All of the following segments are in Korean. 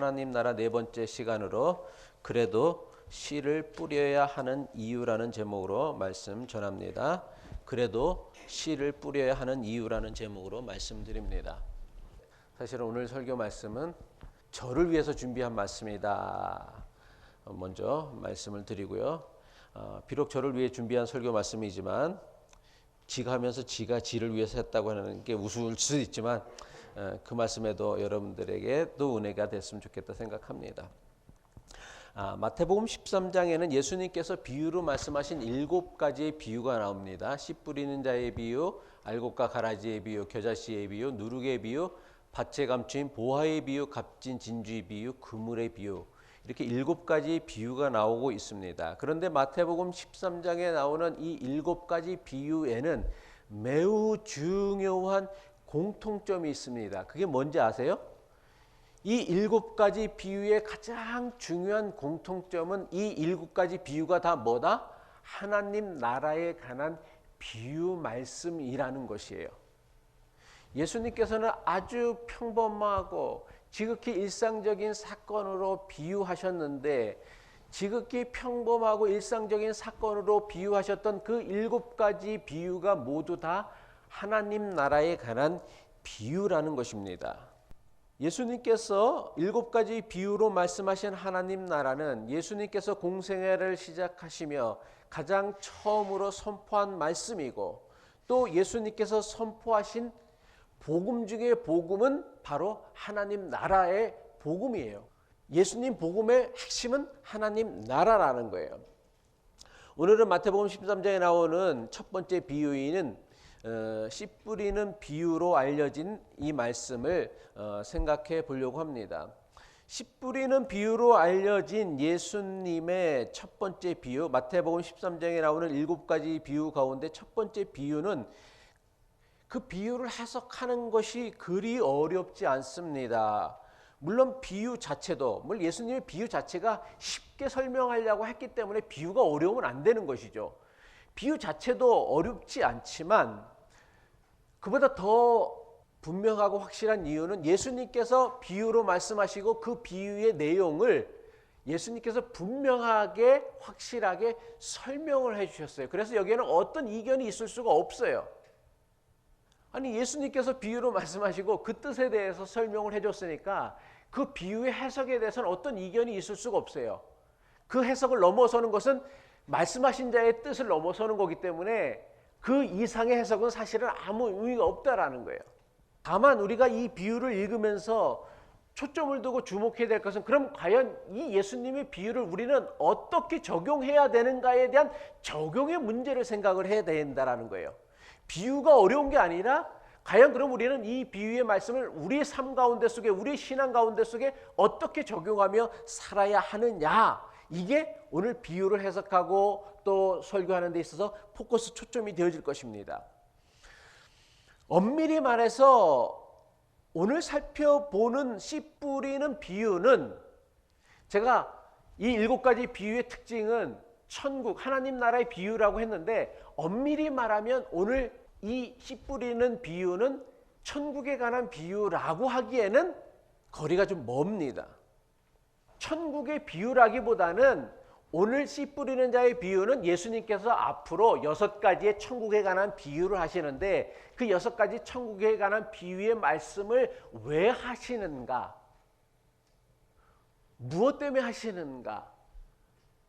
하나님 나라 네 번째 시간으로 그래도 씨를 뿌려야 하는 이유라는 제목으로 말씀 전합니다. 그래도 씨를 뿌려야 하는 이유라는 제목으로 말씀드립니다. 사실은 오늘 설교 말씀은 저를 위해서 준비한 말씀이다. 먼저 말씀을 드리고요. 비록 저를 위해 준비한 설교 말씀이지만 지가 하면서 지가 지를 위해서 했다고 하는 게 우스울 수도 있지만 그 말씀에도 여러분들에게도 은혜가 됐으면 좋겠다 생각합니다. 마태복음 13장에는 예수님께서 비유로 말씀하신 7가지의 비유가 나옵니다. 씨 뿌리는 자의 비유, 알곡과 가라지의 비유, 겨자씨의 비유, 누룩의 비유, 밭에 감추인 보화의 비유, 값진 진주의 비유, 그물의 비유, 이렇게 7가지 비유가 나오고 있습니다. 그런데 마태복음 13장에 나오는 이 7가지 비유에는 매우 중요한 공통점이 있습니다. 그게 뭔지 아세요? 이 7가지 비유의 가장 중요한 공통점은 이 7가지 비유가 다 뭐다? 하나님 나라에 관한 비유 말씀이라는 것이에요. 예수님께서는 아주 평범하고 지극히 일상적인 사건으로 비유하셨는데 지극히 평범하고 일상적인 사건으로 비유하셨던 그 7가지 비유가 모두 다 하나님 나라에 관한 비유라는 것입니다. 예수님께서 7가지 비유로 말씀하신 하나님 나라는 예수님께서 공생애를 시작하시며 가장 처음으로 선포한 말씀이고 또 예수님께서 선포하신 복음 중에 복음은 바로 하나님 나라의 복음이에요. 예수님 복음의 핵심은 하나님 나라라는 거예요. 오늘은 마태복음 13장에 나오는 첫 번째 비유인 씨 뿌리는 비유로 알려진 이 말씀을 생각해 보려고 합니다. 씨 뿌리는 비유로 알려진 예수님의 첫 번째 비유, 마태복음 13장에 나오는 7가지 비유 가운데 첫 번째 비유는 그 비유를 해석하는 것이 그리 어렵지 않습니다. 물론 비유 자체도, 물론 예수님의 비유 자체가 쉽게 설명하려고 했기 때문에 비유가 어려우면 안 되는 것이죠. 비유 자체도 어렵지 않지만 그보다 더 분명하고 확실한 이유는 예수님께서 비유로 말씀하시고 그 비유의 내용을 예수님께서 분명하게 확실하게 설명을 해주셨어요. 그래서 여기에는 어떤 이견이 있을 수가 없어요. 아니 예수님께서 비유로 말씀하시고 그 뜻에 대해서 설명을 해줬으니까 그 비유의 해석에 대해서는 어떤 이견이 있을 수가 없어요. 그 해석을 넘어서는 것은 말씀하신 자의 뜻을 넘어서는 거기 때문에 그 이상의 해석은 사실은 아무 의미가 없다라는 거예요. 다만 우리가 이 비유를 읽으면서 초점을 두고 주목해야 될 것은 그럼 과연 이 예수님의 비유를 우리는 어떻게 적용해야 되는가에 대한 적용의 문제를 생각을 해야 된다라는 거예요. 비유가 어려운 게 아니라 과연 그럼 우리는 이 비유의 말씀을 우리의 삶 가운데 속에 우리의 신앙 가운데 속에 어떻게 적용하며 살아야 하느냐, 이게 오늘 비유를 해석하고 또 설교하는 데 있어서 포커스 초점이 되어질 것입니다. 엄밀히 말해서 오늘 살펴보는 씨 뿌리는 비유는 제가 이 7가지 비유의 특징은 천국, 하나님 나라의 비유라고 했는데 엄밀히 말하면 오늘 이 씨 뿌리는 비유는 천국에 관한 비유라고 하기에는 거리가 좀 멉니다. 천국의 비유라기보다는 오늘 씨 뿌리는 자의 비유는 예수님께서 앞으로 6가지의 천국에 관한 비유를 하시는데 그 6가지 천국에 관한 비유의 말씀을 왜 하시는가? 무엇 때문에 하시는가?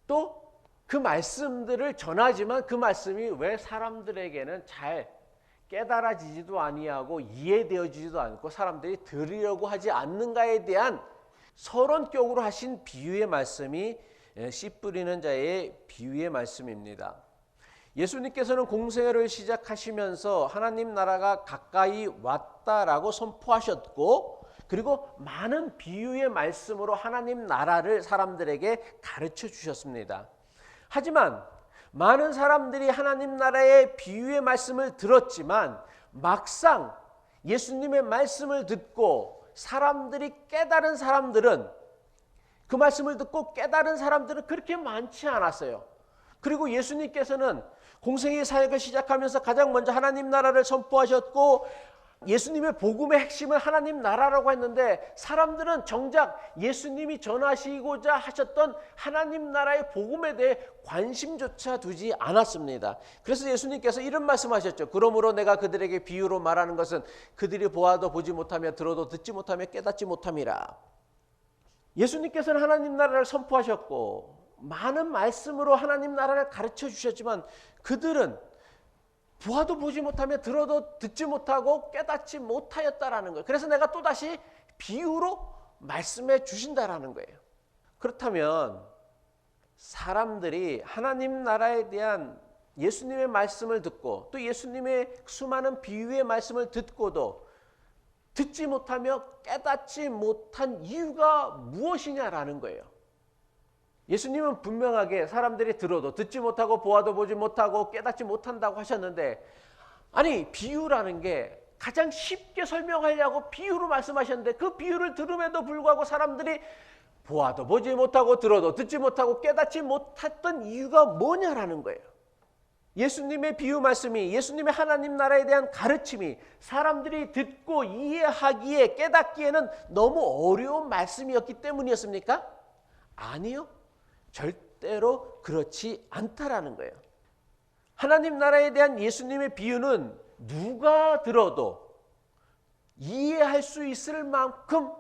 또 그 말씀들을 전하지만 그 말씀이 왜 사람들에게는 잘 깨달아지지도 아니하고 이해되어지지도 않고 사람들이 들으려고 하지 않는가에 대한 서론격으로 하신 비유의 말씀이 씨 뿌리는 자의 비유의 말씀입니다. 예수님께서는 공생애를 시작하시면서 하나님 나라가 가까이 왔다라고 선포하셨고 그리고 많은 비유의 말씀으로 하나님 나라를 사람들에게 가르쳐 주셨습니다. 하지만 많은 사람들이 하나님 나라의 비유의 말씀을 들었지만 막상 예수님의 말씀을 듣고 사람들이 깨달은 사람들은 그 말씀을 듣고 깨달은 사람들은 그렇게 많지 않았어요. 그리고 예수님께서는 공생의 사역을 시작하면서 가장 먼저 하나님 나라를 선포하셨고 예수님의 복음의 핵심은 하나님 나라라고 했는데 사람들은 정작 예수님이 전하시고자 하셨던 하나님 나라의 복음에 대해 관심조차 두지 않았습니다. 그래서 예수님께서 이런 말씀하셨죠. 그러므로 내가 그들에게 비유로 말하는 것은 그들이 보아도 보지 못하며 들어도 듣지 못하며 깨닫지 못함이라. 예수님께서는 하나님 나라를 선포하셨고 많은 말씀으로 하나님 나라를 가르쳐 주셨지만 그들은 보아도 보지 못하며 들어도 듣지 못하고 깨닫지 못하였다라는 거예요. 그래서 내가 또다시 비유로 말씀해 주신다라는 거예요. 그렇다면 사람들이 하나님 나라에 대한 예수님의 말씀을 듣고 또 예수님의 수많은 비유의 말씀을 듣고도 듣지 못하며 깨닫지 못한 이유가 무엇이냐라는 거예요. 예수님은 분명하게 사람들이 들어도 듣지 못하고 보아도 보지 못하고 깨닫지 못한다고 하셨는데 아니 비유라는 게 가장 쉽게 설명하려고 비유로 말씀하셨는데 그 비유를 들음에도 불구하고 사람들이 보아도 보지 못하고 들어도 듣지 못하고 깨닫지 못했던 이유가 뭐냐라는 거예요. 예수님의 비유 말씀이 예수님의 하나님 나라에 대한 가르침이 사람들이 듣고 이해하기에 깨닫기에는 너무 어려운 말씀이었기 때문이었습니까? 아니요. 절대로 그렇지 않다라는 거예요. 하나님 나라에 대한 예수님의 비유는 누가 들어도 이해할 수 있을 만큼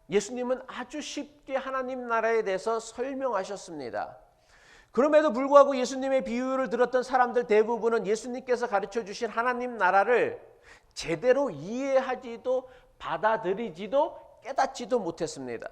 예수님은 아주 쉽게 하나님 나라에 대해서 설명하셨습니다. 그럼에도 불구하고 예수님의 비유를 들었던 사람들 대부분은 예수님께서 가르쳐 주신 하나님 나라를 제대로 이해하지도 받아들이지도 깨닫지도 못했습니다.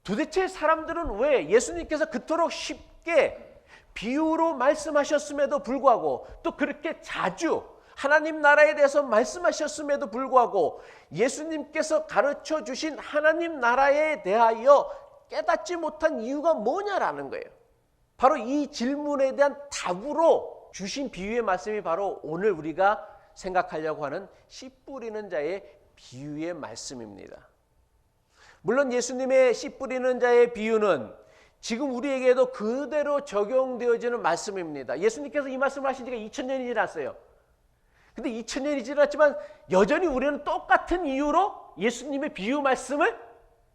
도대체 사람들은 왜 예수님께서 그토록 쉽게 비유로 말씀하셨음에도 불구하고 또 그렇게 자주 하나님 나라에 대해서 말씀하셨음에도 불구하고 예수님께서 가르쳐 주신 하나님 나라에 대하여 깨닫지 못한 이유가 뭐냐라는 거예요. 바로 이 질문에 대한 답으로 주신 비유의 말씀이 바로 오늘 우리가 생각하려고 하는 씨 뿌리는 자의 비유의 말씀입니다. 물론 예수님의 씨 뿌리는 자의 비유는 지금 우리에게도 그대로 적용되어지는 말씀입니다. 예수님께서 이 말씀을 하신 지가 2000년이 지났어요. 근데 2000년이 지났지만 여전히 우리는 똑같은 이유로 예수님의 비유 말씀을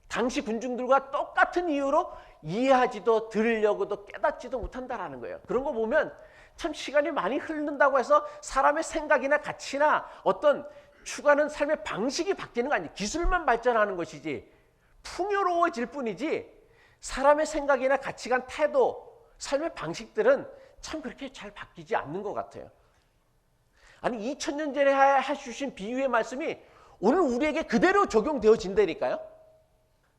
당시 군중들과 똑같은 이유로 이해하지도 들으려고도 깨닫지도 못한다라는 거예요. 그런 거 보면 참 시간이 많이 흐른다고 해서 사람의 생각이나 가치나 어떤 추구하는 삶의 방식이 바뀌는 거 아니에요. 기술만 발전하는 것이지 풍요로워질 뿐이지 사람의 생각이나 가치관, 태도, 삶의 방식들은 참 그렇게 잘 바뀌지 않는 것 같아요. 아니 2000년 전에 해주신 비유의 말씀이 오늘 우리에게 그대로 적용되어진다니까요.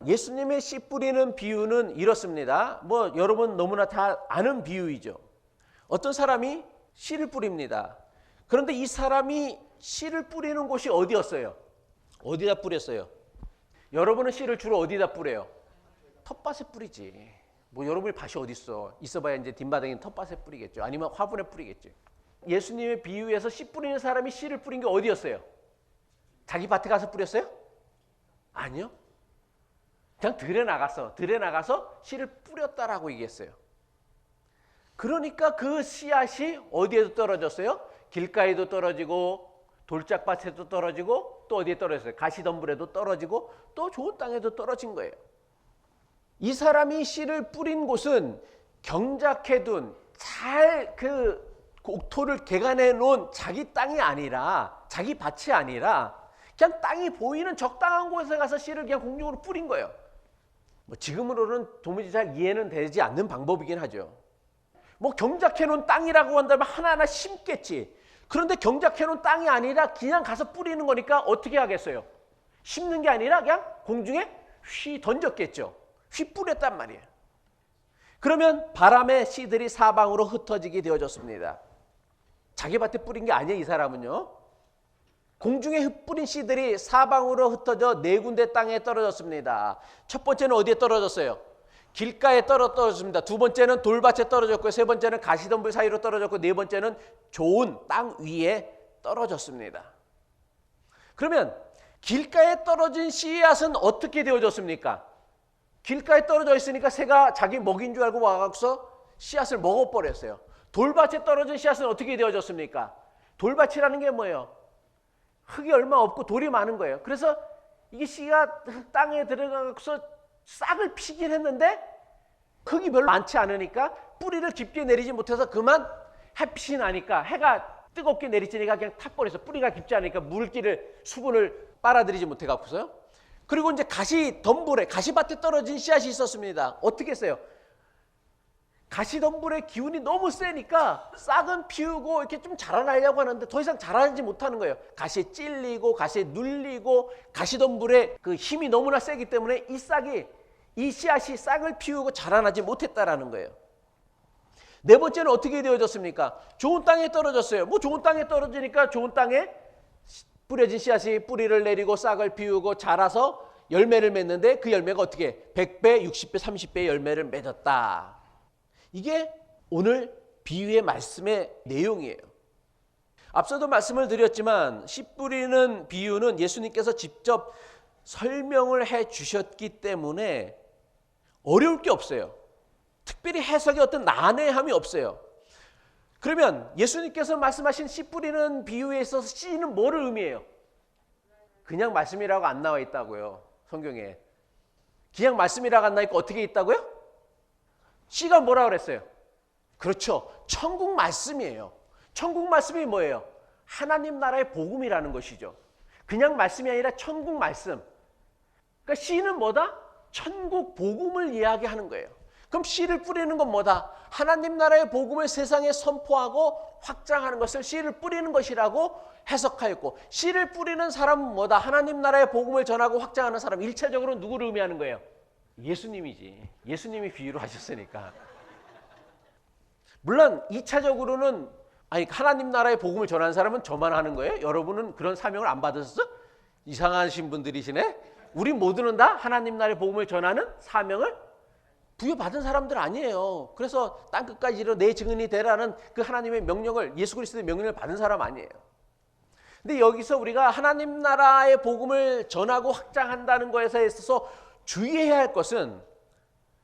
예수님의 씨 뿌리는 비유는 이렇습니다. 뭐 여러분 너무나 다 아는 비유이죠. 어떤 사람이 씨를 뿌립니다. 그런데 이 사람이 씨를 뿌리는 곳이 어디였어요? 어디다 뿌렸어요? 여러분은 씨를 주로 어디다 뿌려요? 텃밭에 뿌리지. 뭐 여러분의 밭이 어디 있어? 있어봐야 이제 뒷바닥에 텃밭에 뿌리겠죠. 아니면 화분에 뿌리겠죠. 예수님의 비유에서 씨 뿌리는 사람이 씨를 뿌린 게 어디였어요? 자기 밭에 가서 뿌렸어요? 아니요. 그냥 들에 나가서 씨를 뿌렸다라고 얘기했어요. 그러니까 그 씨앗이 어디에도 떨어졌어요? 길가에도 떨어지고 돌짝밭에도 떨어지고 또 어디에 떨어졌어요? 가시덤불에도 떨어지고 또 좋은 땅에도 떨어진 거예요. 이 사람이 씨를 뿌린 곳은 경작해둔 잘 그 옥토를 개간해 놓은 자기 땅이 아니라 자기 밭이 아니라 그냥 땅이 보이는 적당한 곳에 가서 씨를 그냥 공중으로 뿌린 거예요. 뭐 지금으로는 도무지 잘 이해는 되지 않는 방법이긴 하죠. 뭐 경작해 놓은 땅이라고 한다면 하나하나 심겠지. 그런데 경작해 놓은 땅이 아니라 그냥 가서 뿌리는 거니까 어떻게 하겠어요? 심는 게 아니라 그냥 공중에 휘 던졌겠죠. 휘 뿌렸단 말이에요. 그러면 바람에 씨들이 사방으로 흩어지게 되어졌습니다. 자기 밭에 뿌린 게 아니에요. 이 사람은요. 공중에 흩뿌린 씨들이 사방으로 흩어져 네 군데 땅에 떨어졌습니다. 첫 번째는 어디에 떨어졌어요? 길가에 떨어졌습니다. 두 번째는 돌밭에 떨어졌고요. 세 번째는 가시덤불 사이로 떨어졌고 네 번째는 좋은 땅 위에 떨어졌습니다. 그러면 길가에 떨어진 씨앗은 어떻게 되어졌습니까? 길가에 떨어져 있으니까 새가 자기 먹인 줄 알고 와서 씨앗을 먹어버렸어요. 돌밭에 떨어진 씨앗은 어떻게 되어졌습니까? 돌밭이라는 게 뭐예요? 흙이 얼마 없고 돌이 많은 거예요. 그래서 이게 씨가 땅에 들어가서 싹을 피긴 했는데 흙이 별로 많지 않으니까 뿌리를 깊게 내리지 못해서 그만 햇빛이 나니까 해가 뜨겁게 내리쬐니까 그냥 탁 버려서 뿌리가 깊지 않으니까 물기를 수분을 빨아들이지 못해 갖고서요. 그리고 이제 가시덤불에 가시밭에 떨어진 씨앗이 있었습니다. 어떻게 했어요? 가시덤불의 기운이 너무 세니까 싹은 피우고 이렇게 좀 자라나려고 하는데 더 이상 자라지 못하는 거예요. 가시에 찔리고 가시에 눌리고 가시덤불의 그 힘이 너무나 세기 때문에 이 씨앗이 싹을 피우고 자라나지 못했다라는 거예요. 네 번째는 어떻게 되어졌습니까? 좋은 땅에 떨어졌어요. 뭐 좋은 땅에 떨어지니까 좋은 땅에 뿌려진 씨앗이 뿌리를 내리고 싹을 피우고 자라서 열매를 맺는데 그 열매가 어떻게 100배, 60배, 30배의 열매를 맺었다. 이게 오늘 비유의 말씀의 내용이에요. 앞서도 말씀을 드렸지만 씨 뿌리는 비유는 예수님께서 직접 설명을 해 주셨기 때문에 어려울 게 없어요. 특별히 해석에 어떤 난해함이 없어요. 그러면 예수님께서 말씀하신 씨 뿌리는 비유에 있어서 씨는 뭐를 의미해요? 그냥 말씀이라고 안 나와 있다고요. 성경에. 그냥 말씀이라고 안 나와 있고 어떻게 있다고요? 씨가 뭐라고 그랬어요? 그렇죠. 천국 말씀이에요. 천국 말씀이 뭐예요? 하나님 나라의 복음이라는 것이죠. 그냥 말씀이 아니라 천국 말씀. 그러니까 씨는 뭐다? 천국 복음을 이야기하는 거예요. 그럼 씨를 뿌리는 건 뭐다? 하나님 나라의 복음을 세상에 선포하고 확장하는 것을 씨를 뿌리는 것이라고 해석하였고, 씨를 뿌리는 사람은 뭐다? 하나님 나라의 복음을 전하고 확장하는 사람. 1차적으로 누구를 의미하는 거예요? 예수님이지. 예수님이 비유로 하셨으니까. 물론 2차적으로는 하나님 나라의 복음을 전하는 사람은 저만 하는 거예요? 여러분은 그런 사명을 안 받으셨어? 이상하신 분들이시네? 우리 모두는 다 하나님 나라의 복음을 전하는 사명을 부여받은 사람들 아니에요. 그래서 땅끝까지 이르러 내 증인이 되라는 그 하나님의 명령을, 예수 그리스도의 명령을 받은 사람 아니에요. 근데 여기서 우리가 하나님 나라의 복음을 전하고 확장한다는 것에 있어서 주의해야 할 것은,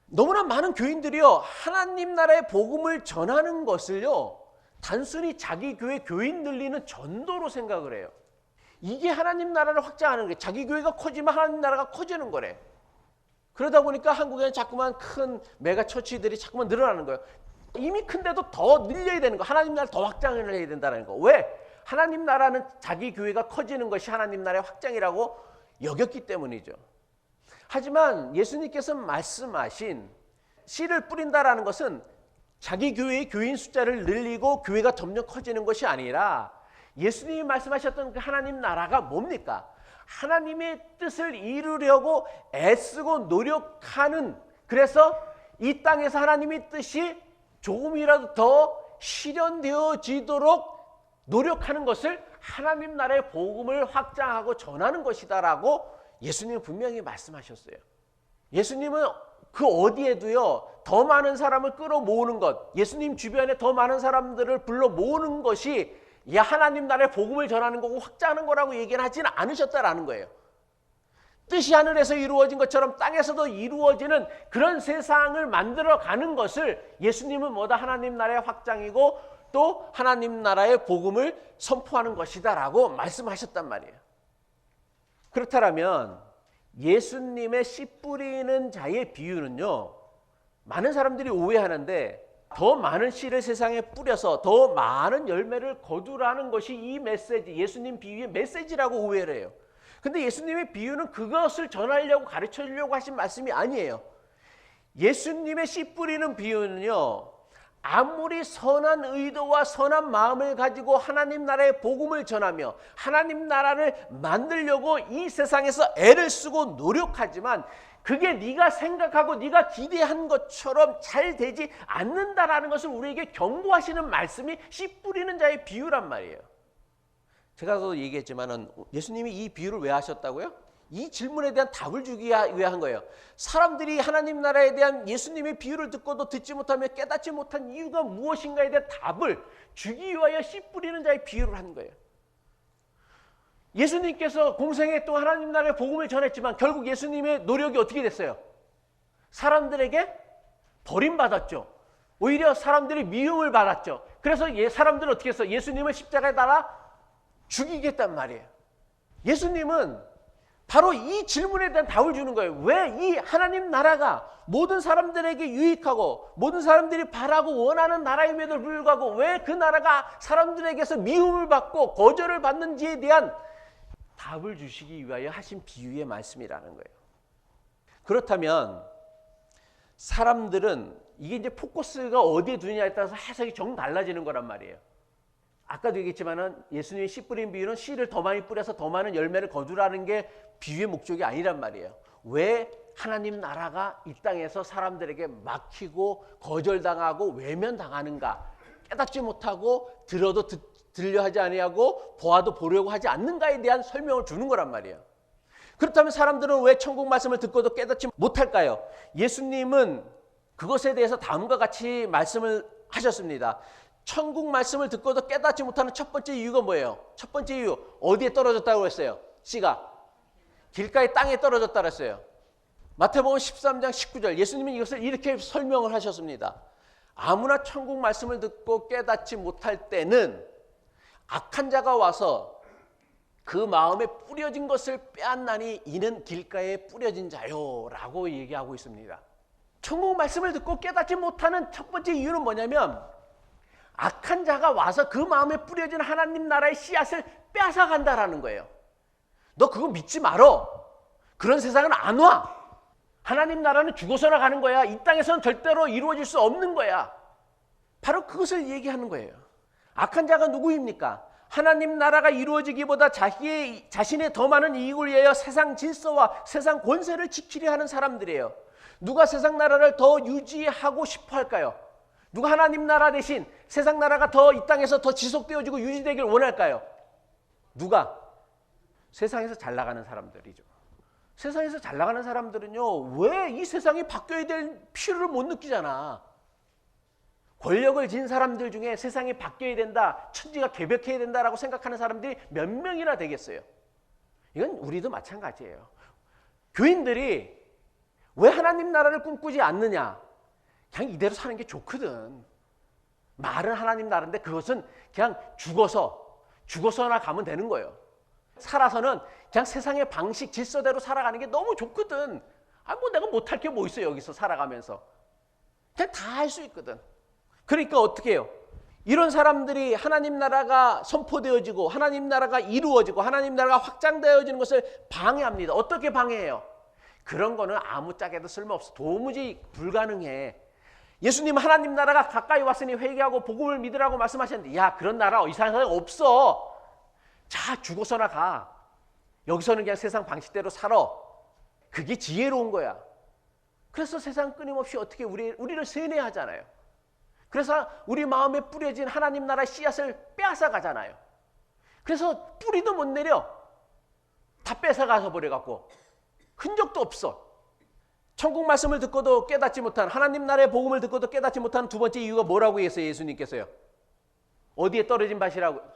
너무나 많은 교인들이요, 하나님 나라의 복음을 전하는 것을요 단순히 자기 교회 교인 늘리는 전도로 생각을 해요. 이게 하나님 나라를 확장하는 거예요. 자기 교회가 커지면 하나님 나라가 커지는 거래. 그러다 보니까 한국에는 자꾸만 큰 메가 처치들이 자꾸만 늘어나는 거예요. 이미 큰데도 더 늘려야 되는 거, 하나님 나라를 더 확장을 해야 된다는 거. 왜? 하나님 나라는 자기 교회가 커지는 것이 하나님 나라의 확장이라고 여겼기 때문이죠. 하지만 예수님께서 말씀하신 씨를 뿌린다라는 것은 자기 교회의 교인 숫자를 늘리고 교회가 점점 커지는 것이 아니라, 예수님이 말씀하셨던 그 하나님 나라가 뭡니까? 하나님의 뜻을 이루려고 애쓰고 노력하는, 그래서 이 땅에서 하나님의 뜻이 조금이라도 더 실현되어지도록 노력하는 것을 하나님 나라의 복음을 확장하고 전하는 것이다라고 예수님은 분명히 말씀하셨어요. 예수님은 그 어디에도요 더 많은 사람을 끌어모으는 것, 예수님 주변에 더 많은 사람들을 불러 모으는 것이 하나님 나라의 복음을 전하는 거고 확장하는 거라고 얘기는 하지는 않으셨다라는 거예요. 뜻이 하늘에서 이루어진 것처럼 땅에서도 이루어지는 그런 세상을 만들어가는 것을 예수님은 뭐다? 하나님 나라의 확장이고 또 하나님 나라의 복음을 선포하는 것이다라고 말씀하셨단 말이에요. 그렇다면 예수님의 씨 뿌리는 자의 비유는요, 많은 사람들이 오해하는데, 더 많은 씨를 세상에 뿌려서 더 많은 열매를 거두라는 것이 이 메시지, 예수님 비유의 메시지라고 오해를 해요. 근데 예수님의 비유는 그것을 전하려고 가르쳐 주려고 하신 말씀이 아니에요. 예수님의 씨 뿌리는 비유는요, 아무리 선한 의도와 선한 마음을 가지고 하나님 나라의 복음을 전하며 하나님 나라를 만들려고 이 세상에서 애를 쓰고 노력하지만 그게 네가 생각하고 네가 기대한 것처럼 잘 되지 않는다라는 것을 우리에게 경고하시는 말씀이 씨 뿌리는 자의 비유란 말이에요. 제가도 얘기했지만은 예수님이 이 비유를 왜 하셨다고요? 이 질문에 대한 답을 주기 위해 한 거예요. 사람들이 하나님 나라에 대한 예수님의 비유를 듣고도 듣지 못하며 깨닫지 못한 이유가 무엇인가에 대한 답을 주기 위하여 씨 뿌리는 자의 비유를 한 거예요. 예수님께서 공생애 동안 하나님 나라의 복음을 전했지만 결국 예수님의 노력이 어떻게 됐어요? 사람들에게 버림받았죠. 오히려 사람들이 미움을 받았죠. 그래서 사람들은 어떻게 했어요? 예수님을 십자가에 달아 죽이겠단 말이에요. 예수님은 바로 이 질문에 대한 답을 주는 거예요. 왜 이 하나님 나라가 모든 사람들에게 유익하고 모든 사람들이 바라고 원하는 나라임에도 불구하고 왜 그 나라가 사람들에게서 미움을 받고 거절을 받는지에 대한 답을 주시기 위하여 하신 비유의 말씀이라는 거예요. 그렇다면 사람들은 이게 이제 포커스가 어디에 두느냐에 따라서 해석이 정 달라지는 거란 말이에요. 아까도 얘기했지만은 예수님이 씨 뿌린 비유는 씨를 더 많이 뿌려서 더 많은 열매를 거두라는 게 비유의 목적이 아니란 말이에요. 왜 하나님 나라가 이 땅에서 사람들에게 막히고 거절당하고 외면당하는가? 깨닫지 못하고 들어도 들려 하지 아니하고 보아도 보려고 하지 않는가에 대한 설명을 주는 거란 말이에요. 그렇다면 사람들은 왜 천국 말씀을 듣고도 깨닫지 못할까요? 예수님은 그것에 대해서 다음과 같이 말씀을 하셨습니다. 천국 말씀을 듣고도 깨닫지 못하는 첫 번째 이유가 뭐예요? 첫 번째 이유, 어디에 떨어졌다고 했어요? 씨가 길가의 땅에 떨어졌다고 했어요. 마태복음 13장 19절 예수님은 이것을 이렇게 설명을 하셨습니다. 아무나 천국 말씀을 듣고 깨닫지 못할 때는 악한 자가 와서 그 마음에 뿌려진 것을 빼앗나니 이는 길가에 뿌려진 자요 라고 얘기하고 있습니다. 천국 말씀을 듣고 깨닫지 못하는 첫 번째 이유는 뭐냐면 악한 자가 와서 그 마음에 뿌려진 하나님 나라의 씨앗을 빼앗아 간다라는 거예요. 너 그거 믿지 말어. 그런 세상은 안 와. 하나님 나라는 죽어서나 가는 거야. 이 땅에서는 절대로 이루어질 수 없는 거야. 바로 그것을 얘기하는 거예요. 악한 자가 누구입니까? 하나님 나라가 이루어지기보다 자신의 더 많은 이익을 위하여 세상 질서와 세상 권세를 지키려 하는 사람들이에요. 누가 세상 나라를 더 유지하고 싶어 할까요? 누가 하나님 나라 대신 세상 나라가 더 이 땅에서 더 지속되어지고 유지되길 원할까요? 누가? 세상에서 잘 나가는 사람들이죠. 세상에서 잘 나가는 사람들은요, 왜 이 세상이 바뀌어야 될 필요를 못 느끼잖아. 권력을 진 사람들 중에 세상이 바뀌어야 된다, 천지가 개벽해야 된다라고 생각하는 사람들이 몇 명이나 되겠어요. 이건 우리도 마찬가지예요. 교인들이 왜 하나님 나라를 꿈꾸지 않느냐? 그냥 이대로 사는 게 좋거든. 말은 하나님 나라인데 그것은 그냥 죽어서나 가면 되는 거예요. 살아서는 그냥 세상의 방식, 질서대로 살아가는 게 너무 좋거든. 뭐 내가 못할 게 뭐 있어요, 여기서 살아가면서. 그냥 다 할 수 있거든. 그러니까 어떻게 해요? 이런 사람들이 하나님 나라가 선포되어지고 하나님 나라가 이루어지고 하나님 나라가 확장되어지는 것을 방해합니다. 어떻게 방해해요? 그런 거는 아무짝에도 쓸모없어. 도무지 불가능해. 예수님 하나님 나라가 가까이 왔으니 회개하고 복음을 믿으라고 말씀하셨는데 야, 그런 나라 이 세상에 없어. 자, 죽어서나 가. 여기서는 그냥 세상 방식대로 살아. 그게 지혜로운 거야. 그래서 세상 끊임없이 어떻게 우리를 세뇌하잖아요. 그래서 우리 마음에 뿌려진 하나님 나라의 씨앗을 빼앗아 가잖아요. 그래서 뿌리도 못 내려. 다 뺏어가서 버려갖고 흔적도 없어. 천국 말씀을 듣고도 깨닫지 못한, 하나님 나라의 복음을 듣고도 깨닫지 못한 두 번째 이유가 뭐라고 했어요? 예수님께서요. 어디에 떨어진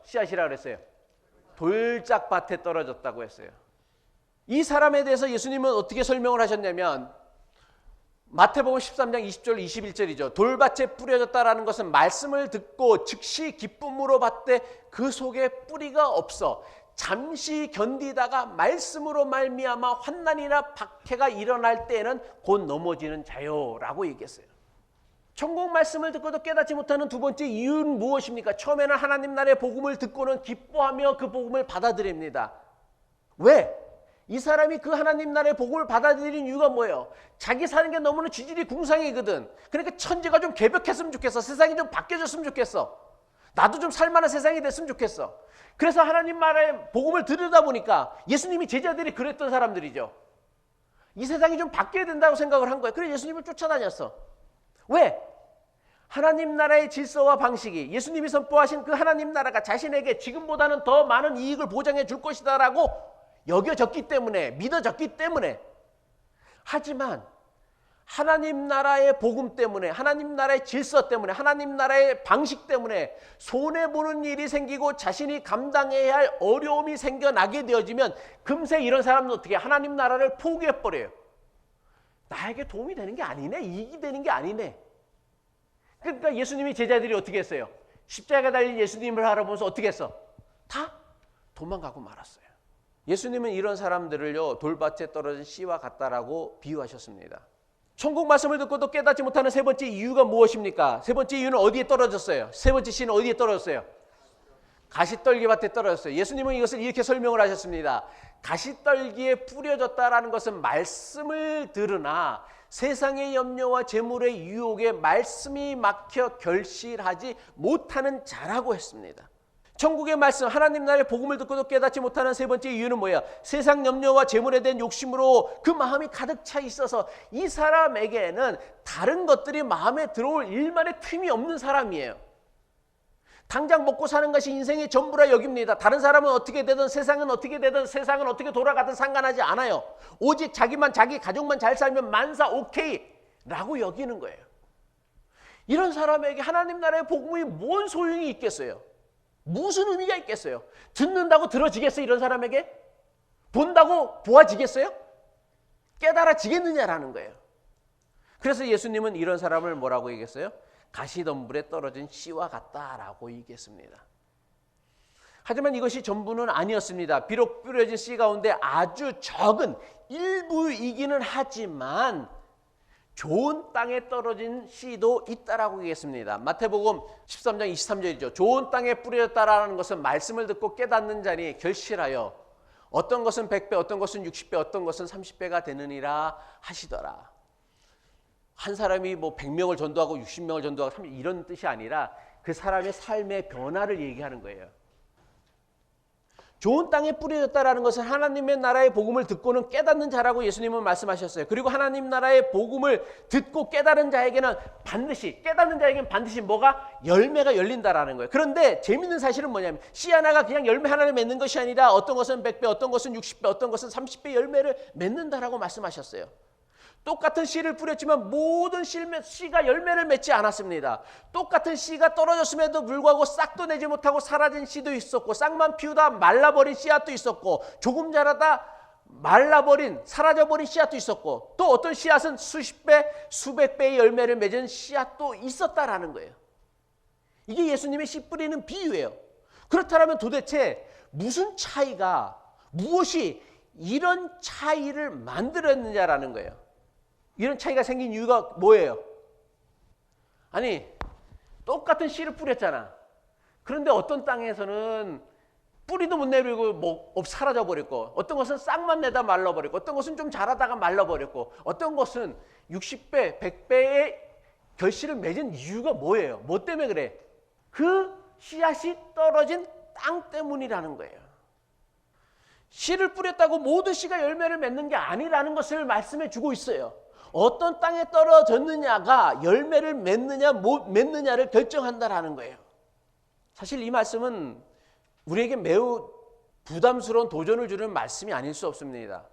씨앗이라고 그랬어요? 돌짝밭에 떨어졌다고 했어요. 이 사람에 대해서 예수님은 어떻게 설명을 하셨냐면 마태복음 13장 20절 21절이죠. 돌밭에 뿌려졌다라는 것은 말씀을 듣고 즉시 기쁨으로 받되 그 속에 뿌리가 없어 잠시 견디다가 말씀으로 말미암아 환난이나 박해가 일어날 때에는 곧 넘어지는 자요라고 얘기했어요. 천국 말씀을 듣고도 깨닫지 못하는 두 번째 이유는 무엇입니까? 처음에는 하나님 나라의 복음을 듣고는 기뻐하며 그 복음을 받아들입니다. 왜? 이 사람이 그 하나님 나라의 복음을 받아들이는 이유가 뭐예요? 자기 사는 게 너무나 지질이 궁상이거든. 그러니까 천지가 좀 개벽했으면 좋겠어. 세상이 좀 바뀌어졌으면 좋겠어. 나도 좀 살만한 세상이 됐으면 좋겠어. 그래서 하나님 나라의 복음을 들으다 보니까 예수님이 제자들이 그랬던 사람들이죠. 이 세상이 좀 바뀌어야 된다고 생각을 한 거예요. 그래서 예수님을 쫓아다녔어. 왜? 하나님 나라의 질서와 방식이 예수님이 선포하신 그 하나님 나라가 자신에게 지금보다는 더 많은 이익을 보장해 줄 것이다라고 여겨졌기 때문에, 믿어졌기 때문에. 하지만 하나님 나라의 복음 때문에, 하나님 나라의 질서 때문에, 하나님 나라의 방식 때문에 손해보는 일이 생기고 자신이 감당해야 할 어려움이 생겨나게 되어지면 금세 이런 사람은 어떻게 하나님 나라를 포기해버려요. 나에게 도움이 되는 게 아니네, 이익이 되는 게 아니네. 그러니까 예수님이 제자들이 어떻게 했어요? 십자가에 달린 예수님을 알아보면서 어떻게 했어? 다 도망가고 말았어요. 예수님은 이런 사람들을요 돌밭에 떨어진 씨와 같다라고 비유하셨습니다. 천국 말씀을 듣고도 깨닫지 못하는 세 번째 이유가 무엇입니까? 세 번째 이유는 어디에 떨어졌어요? 세 번째 씨는 어디에 떨어졌어요? 가시떨기밭에 떨어졌어요. 예수님은 이것을 이렇게 설명을 하셨습니다. 가시떨기에 뿌려졌다라는 것은 말씀을 들으나 세상의 염려와 재물의 유혹에 말씀이 막혀 결실하지 못하는 자라고 했습니다. 천국의 말씀, 하나님 나라의 복음을 듣고도 깨닫지 못하는 세 번째 이유는 뭐야? 세상 염려와 재물에 대한 욕심으로 그 마음이 가득 차 있어서 이 사람에게는 다른 것들이 마음에 들어올 일만의 틈이 없는 사람이에요. 당장 먹고 사는 것이 인생의 전부라 여깁니다. 다른 사람은 어떻게 되든 세상은 어떻게 되든 세상은 어떻게 돌아가든 상관하지 않아요. 오직 자기만 자기 가족만 잘 살면 만사 오케이 라고 여기는 거예요. 이런 사람에게 하나님 나라의 복음이 뭔 소용이 있겠어요? 무슨 의미가 있겠어요? 듣는다고 들어지겠어요? 이런 사람에게? 본다고 보아지겠어요? 깨달아지겠느냐라는 거예요. 그래서 예수님은 이런 사람을 뭐라고 얘기했어요? 가시덤불에 떨어진 씨와 같다라고 얘기했습니다. 하지만 이것이 전부는 아니었습니다. 비록 뿌려진 씨 가운데 아주 적은 일부이기는 하지만 좋은 땅에 떨어진 씨도 있다라고 얘기했습니다. 마태복음 13장 23절이죠. 좋은 땅에 뿌려졌다라는 것은 말씀을 듣고 깨닫는 자니 결실하여 어떤 것은 100배, 어떤 것은 60배, 어떤 것은 30배가 되느니라 하시더라. 한 사람이 뭐 100명을 전도하고 60명을 전도하고 30, 이런 뜻이 아니라 그 사람의 삶의 변화를 얘기하는 거예요. 좋은 땅에 뿌려졌다라는 것은 하나님의 나라의 복음을 듣고는 깨닫는 자라고 예수님은 말씀하셨어요. 그리고 하나님 나라의 복음을 듣고 깨달은 자에게는 반드시, 깨닫는 자에게는 반드시 뭐가? 열매가 열린다라는 거예요. 그런데 재밌는 사실은 뭐냐면 씨 하나가 그냥 열매 하나를 맺는 것이 아니라 어떤 것은 100배, 어떤 것은 60배, 어떤 것은 30배 열매를 맺는다라고 말씀하셨어요. 똑같은 씨를 뿌렸지만 모든 씨가 열매를 맺지 않았습니다. 똑같은 씨가 떨어졌음에도 불구하고 싹도 내지 못하고 사라진 씨도 있었고, 싹만 피우다 말라버린 씨앗도 있었고, 조금 자라다 말라버린 사라져버린 씨앗도 있었고, 또 어떤 씨앗은 수십 배 수백 배의 열매를 맺은 씨앗도 있었다라는 거예요. 이게 예수님의 씨 뿌리는 비유예요. 그렇다면 도대체 무슨 차이가, 무엇이 이런 차이를 만들었느냐라는 거예요. 이런 차이가 생긴 이유가 뭐예요? 아니, 똑같은 씨를 뿌렸잖아. 그런데 어떤 땅에서는 뿌리도 못 내리고 사라져 버렸고, 어떤 것은 싹만 내다 말라버렸고, 어떤 것은 좀 자라다가 말라버렸고, 어떤 것은 60배, 100배의 결실을 맺은 이유가 뭐예요? 뭐 때문에 그래? 그 씨앗이 떨어진 땅 때문이라는 거예요. 씨를 뿌렸다고 모든 씨가 열매를 맺는 게 아니라는 것을 말씀해 주고 있어요. 어떤 땅에 떨어졌느냐가 열매를 맺느냐 못 맺느냐를 결정한다라는 거예요. 사실 이 말씀은 우리에게 매우 부담스러운 도전을 주는 말씀이 아닐 수 없습니다.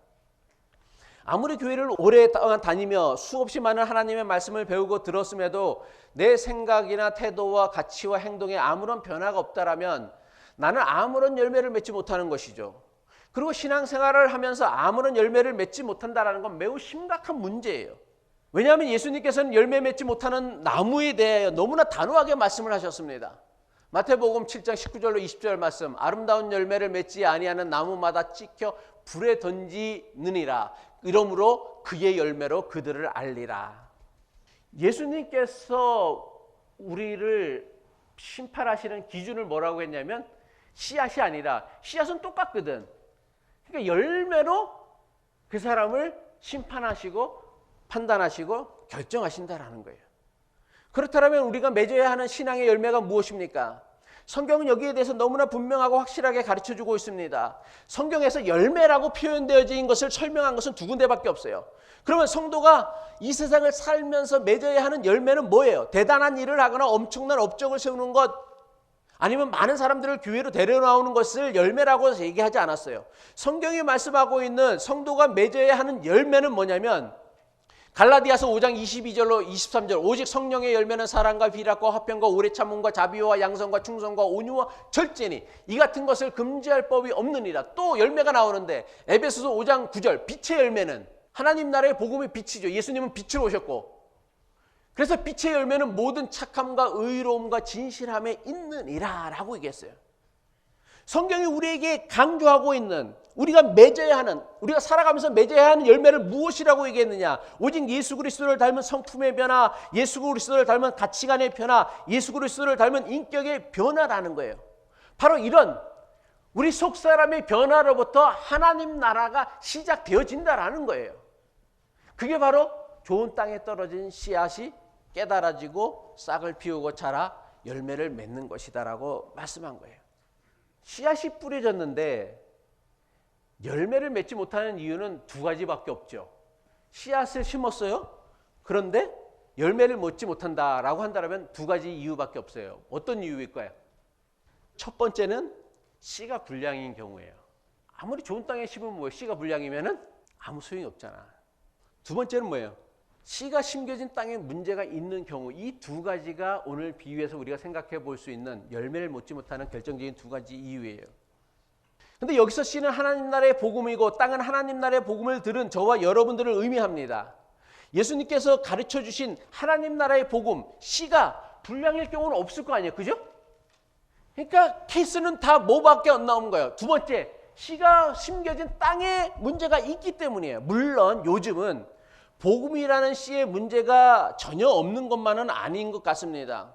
아무리 교회를 오랫동안 다니며 수없이 많은 하나님의 말씀을 배우고 들었음에도 내 생각이나 태도와 가치와 행동에 아무런 변화가 없다라면 나는 아무런 열매를 맺지 못하는 것이죠. 그리고 신앙생활을 하면서 아무런 열매를 맺지 못한다는 건 매우 심각한 문제예요. 왜냐하면 예수님께서는 열매 맺지 못하는 나무에 대하여 너무나 단호하게 말씀을 하셨습니다. 마태복음 7장 19절로 20절 말씀, 아름다운 열매를 맺지 아니하는 나무마다 찍혀 불에 던지느니라. 이러므로 그의 열매로 그들을 알리라. 예수님께서 우리를 심판하시는 기준을 뭐라고 했냐면 씨앗이 아니라, 씨앗은 똑같거든. 그러니까 열매로 그 사람을 심판하시고 판단하시고 결정하신다라는 거예요. 그렇다면 우리가 맺어야 하는 신앙의 열매가 무엇입니까? 성경은 여기에 대해서 너무나 분명하고 확실하게 가르쳐주고 있습니다. 성경에서 열매라고 표현되어진 것을 설명한 것은 두 군데밖에 없어요. 그러면 성도가 이 세상을 살면서 맺어야 하는 열매는 뭐예요? 대단한 일을 하거나 엄청난 업적을 세우는 것, 아니면 많은 사람들을 교회로 데려나오는 것을 열매라고 얘기하지 않았어요. 성경이 말씀하고 있는 성도가 맺어야 하는 열매는 뭐냐면 갈라디아서 5장 22절로 23절, 오직 성령의 열매는 사랑과 비락과 화평과 오래 참음과 자비와 양선과 충성과 온유와 절제니 이 같은 것을 금지할 법이 없느니라. 또 열매가 나오는데 에베소서 5장 9절, 빛의 열매는 하나님 나라의 복음의 빛이죠. 예수님은 빛으로 오셨고, 그래서 빛의 열매는 모든 착함과 의로움과 진실함에 있느니라 라고 얘기했어요. 성경이 우리에게 강조하고 있는, 우리가 맺어야 하는, 우리가 살아가면서 맺어야 하는 열매를 무엇이라고 얘기했느냐? 오직 예수 그리스도를 닮은 성품의 변화, 예수 그리스도를 닮은 가치관의 변화, 예수 그리스도를 닮은 인격의 변화라는 거예요. 바로 이런 우리 속사람의 변화로부터 하나님 나라가 시작되어진다라는 거예요. 그게 바로 좋은 땅에 떨어진 씨앗이 깨달아지고 싹을 피우고 자라 열매를 맺는 것이다라고 말씀한 거예요. 씨앗이 뿌려졌는데 열매를 맺지 못하는 이유는 두 가지밖에 없죠. 씨앗을 심었어요. 그런데 열매를 맺지 못한다라고 한다면 두 가지 이유밖에 없어요. 어떤 이유일까요? 첫 번째는 씨가 불량인 경우예요. 아무리 좋은 땅에 심으면 뭐예요? 씨가 불량이면은 아무 소용이 없잖아. 두 번째는 뭐예요? 씨가 심겨진 땅에 문제가 있는 경우. 이 두 가지가 오늘 비유에서 우리가 생각해 볼 수 있는 열매를 맺지 못하는 결정적인 두 가지 이유예요. 근데 여기서 씨는 하나님 나라의 복음이고 땅은 하나님 나라의 복음을 들은 저와 여러분들을 의미합니다. 예수님께서 가르쳐 주신 하나님 나라의 복음, 씨가 불량일 경우는 없을 거 아니에요. 그죠? 그러니까 케이스는 다 뭐밖에 안 나오는 거예요. 두 번째, 씨가 심겨진 땅에 문제가 있기 때문이에요. 물론 요즘은 복음이라는 씨의 문제가 전혀 없는 것만은 아닌 것 같습니다.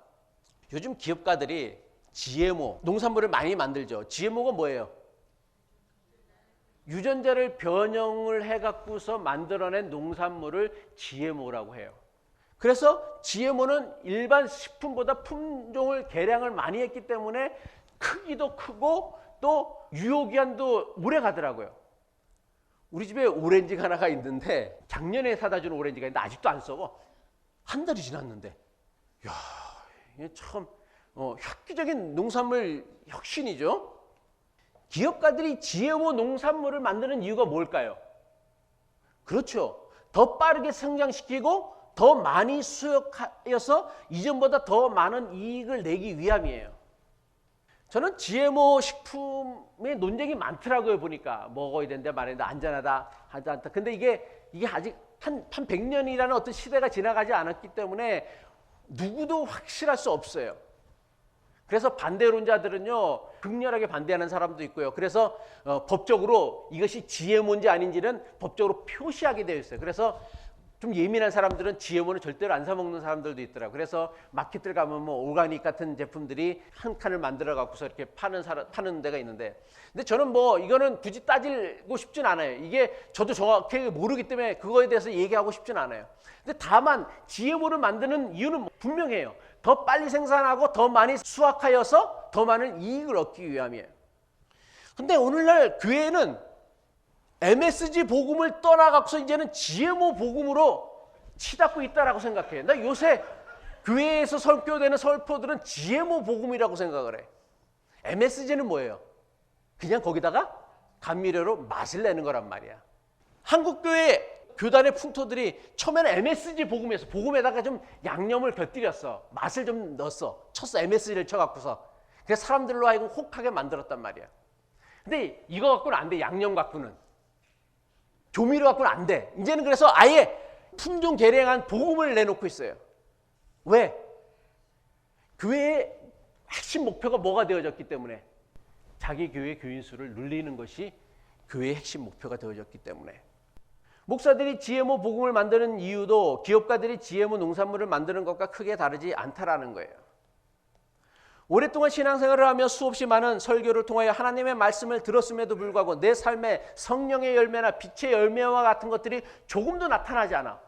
요즘 기업가들이 GMO, 농산물을 많이 만들죠. GMO가 뭐예요? 유전자를 변형을 해갖고서 만들어낸 농산물을 GMO라고 해요. 그래서 GMO는 일반 식품보다 품종을 개량을 많이 했기 때문에 크기도 크고 또 유효기한도 오래 가더라고요. 우리 집에 오렌지가 하나가 있는데 작년에 사다 준 오렌지가 있는데 아직도 안 썩어. 한 달이 지났는데. 이야, 이게 참 획기적인 농산물 혁신이죠. 기업가들이 GMO 농산물을 만드는 이유가 뭘까요? 그렇죠. 더 빠르게 성장시키고 더 많이 수확하여서 이전보다 더 많은 이익을 내기 위함이에요. 저는 GMO 식품의 논쟁이 많더라고요. 보니까 먹어야 되는데 말했는데 안전하다 하지 않다. 근데 이게 아직 한 100년이라는 어떤 시대가 지나가지 않았기 때문에 누구도 확실할 수 없어요. 그래서 반대론자들은요 극렬하게 반대하는 사람도 있고요. 그래서 법적으로 이것이 GMO인지 아닌지는 법적으로 표시하게 되어 있어요. 그래서 좀 예민한 사람들은 GMO는 절대로 안 사 먹는 사람들도 있더라고요. 그래서 마켓들 가면 뭐 오가닉 같은 제품들이 한 칸을 만들어 갖고서 이렇게 파는 데가 있는데, 근데 저는 뭐 이거는 굳이 따지고 싶진 않아요. 이게 저도 정확히 모르기 때문에 그거에 대해서 얘기하고 싶진 않아요. 근데 다만 GMO를 만드는 이유는 분명해요. 더 빨리 생산하고 더 많이 수확하여서 더 많은 이익을 얻기 위함이에요. 근데 오늘날 교회는 MSG 복음을 떠나가서 이제는 GMO 복음으로 치닫고 있다라고 생각해요. 나 요새 교회에서 설교되는 설교들은 GMO 복음이라고 생각을 해. MSG는 뭐예요? 그냥 거기다가 감미료로 맛을 내는 거란 말이야. 한국교회 교단의 풍토들이 처음에는 MSG 복음에서 복음에다가 좀 양념을 곁들였어. 맛을 좀 넣었어. 쳤어. MSG를 쳐갖고서. 그래서 사람들로 하여금 혹하게 만들었단 말이야. 근데 이거 갖고는 안 돼. 양념 갖고는. 조미료 갖고는 안 돼. 이제는 그래서 아예 품종 개량한 복음을 내놓고 있어요. 왜? 교회의 핵심 목표가 뭐가 되어졌기 때문에. 자기 교회 교인 수를 늘리는 것이 교회의 핵심 목표가 되어졌기 때문에. 목사들이 GMO 복음을 만드는 이유도 기업가들이 GMO 농산물을 만드는 것과 크게 다르지 않다라는 거예요. 오랫동안 신앙생활을 하며 수없이 많은 설교를 통하여 하나님의 말씀을 들었음에도 불구하고 내 삶에 성령의 열매나 빛의 열매와 같은 것들이 조금도 나타나지 않아.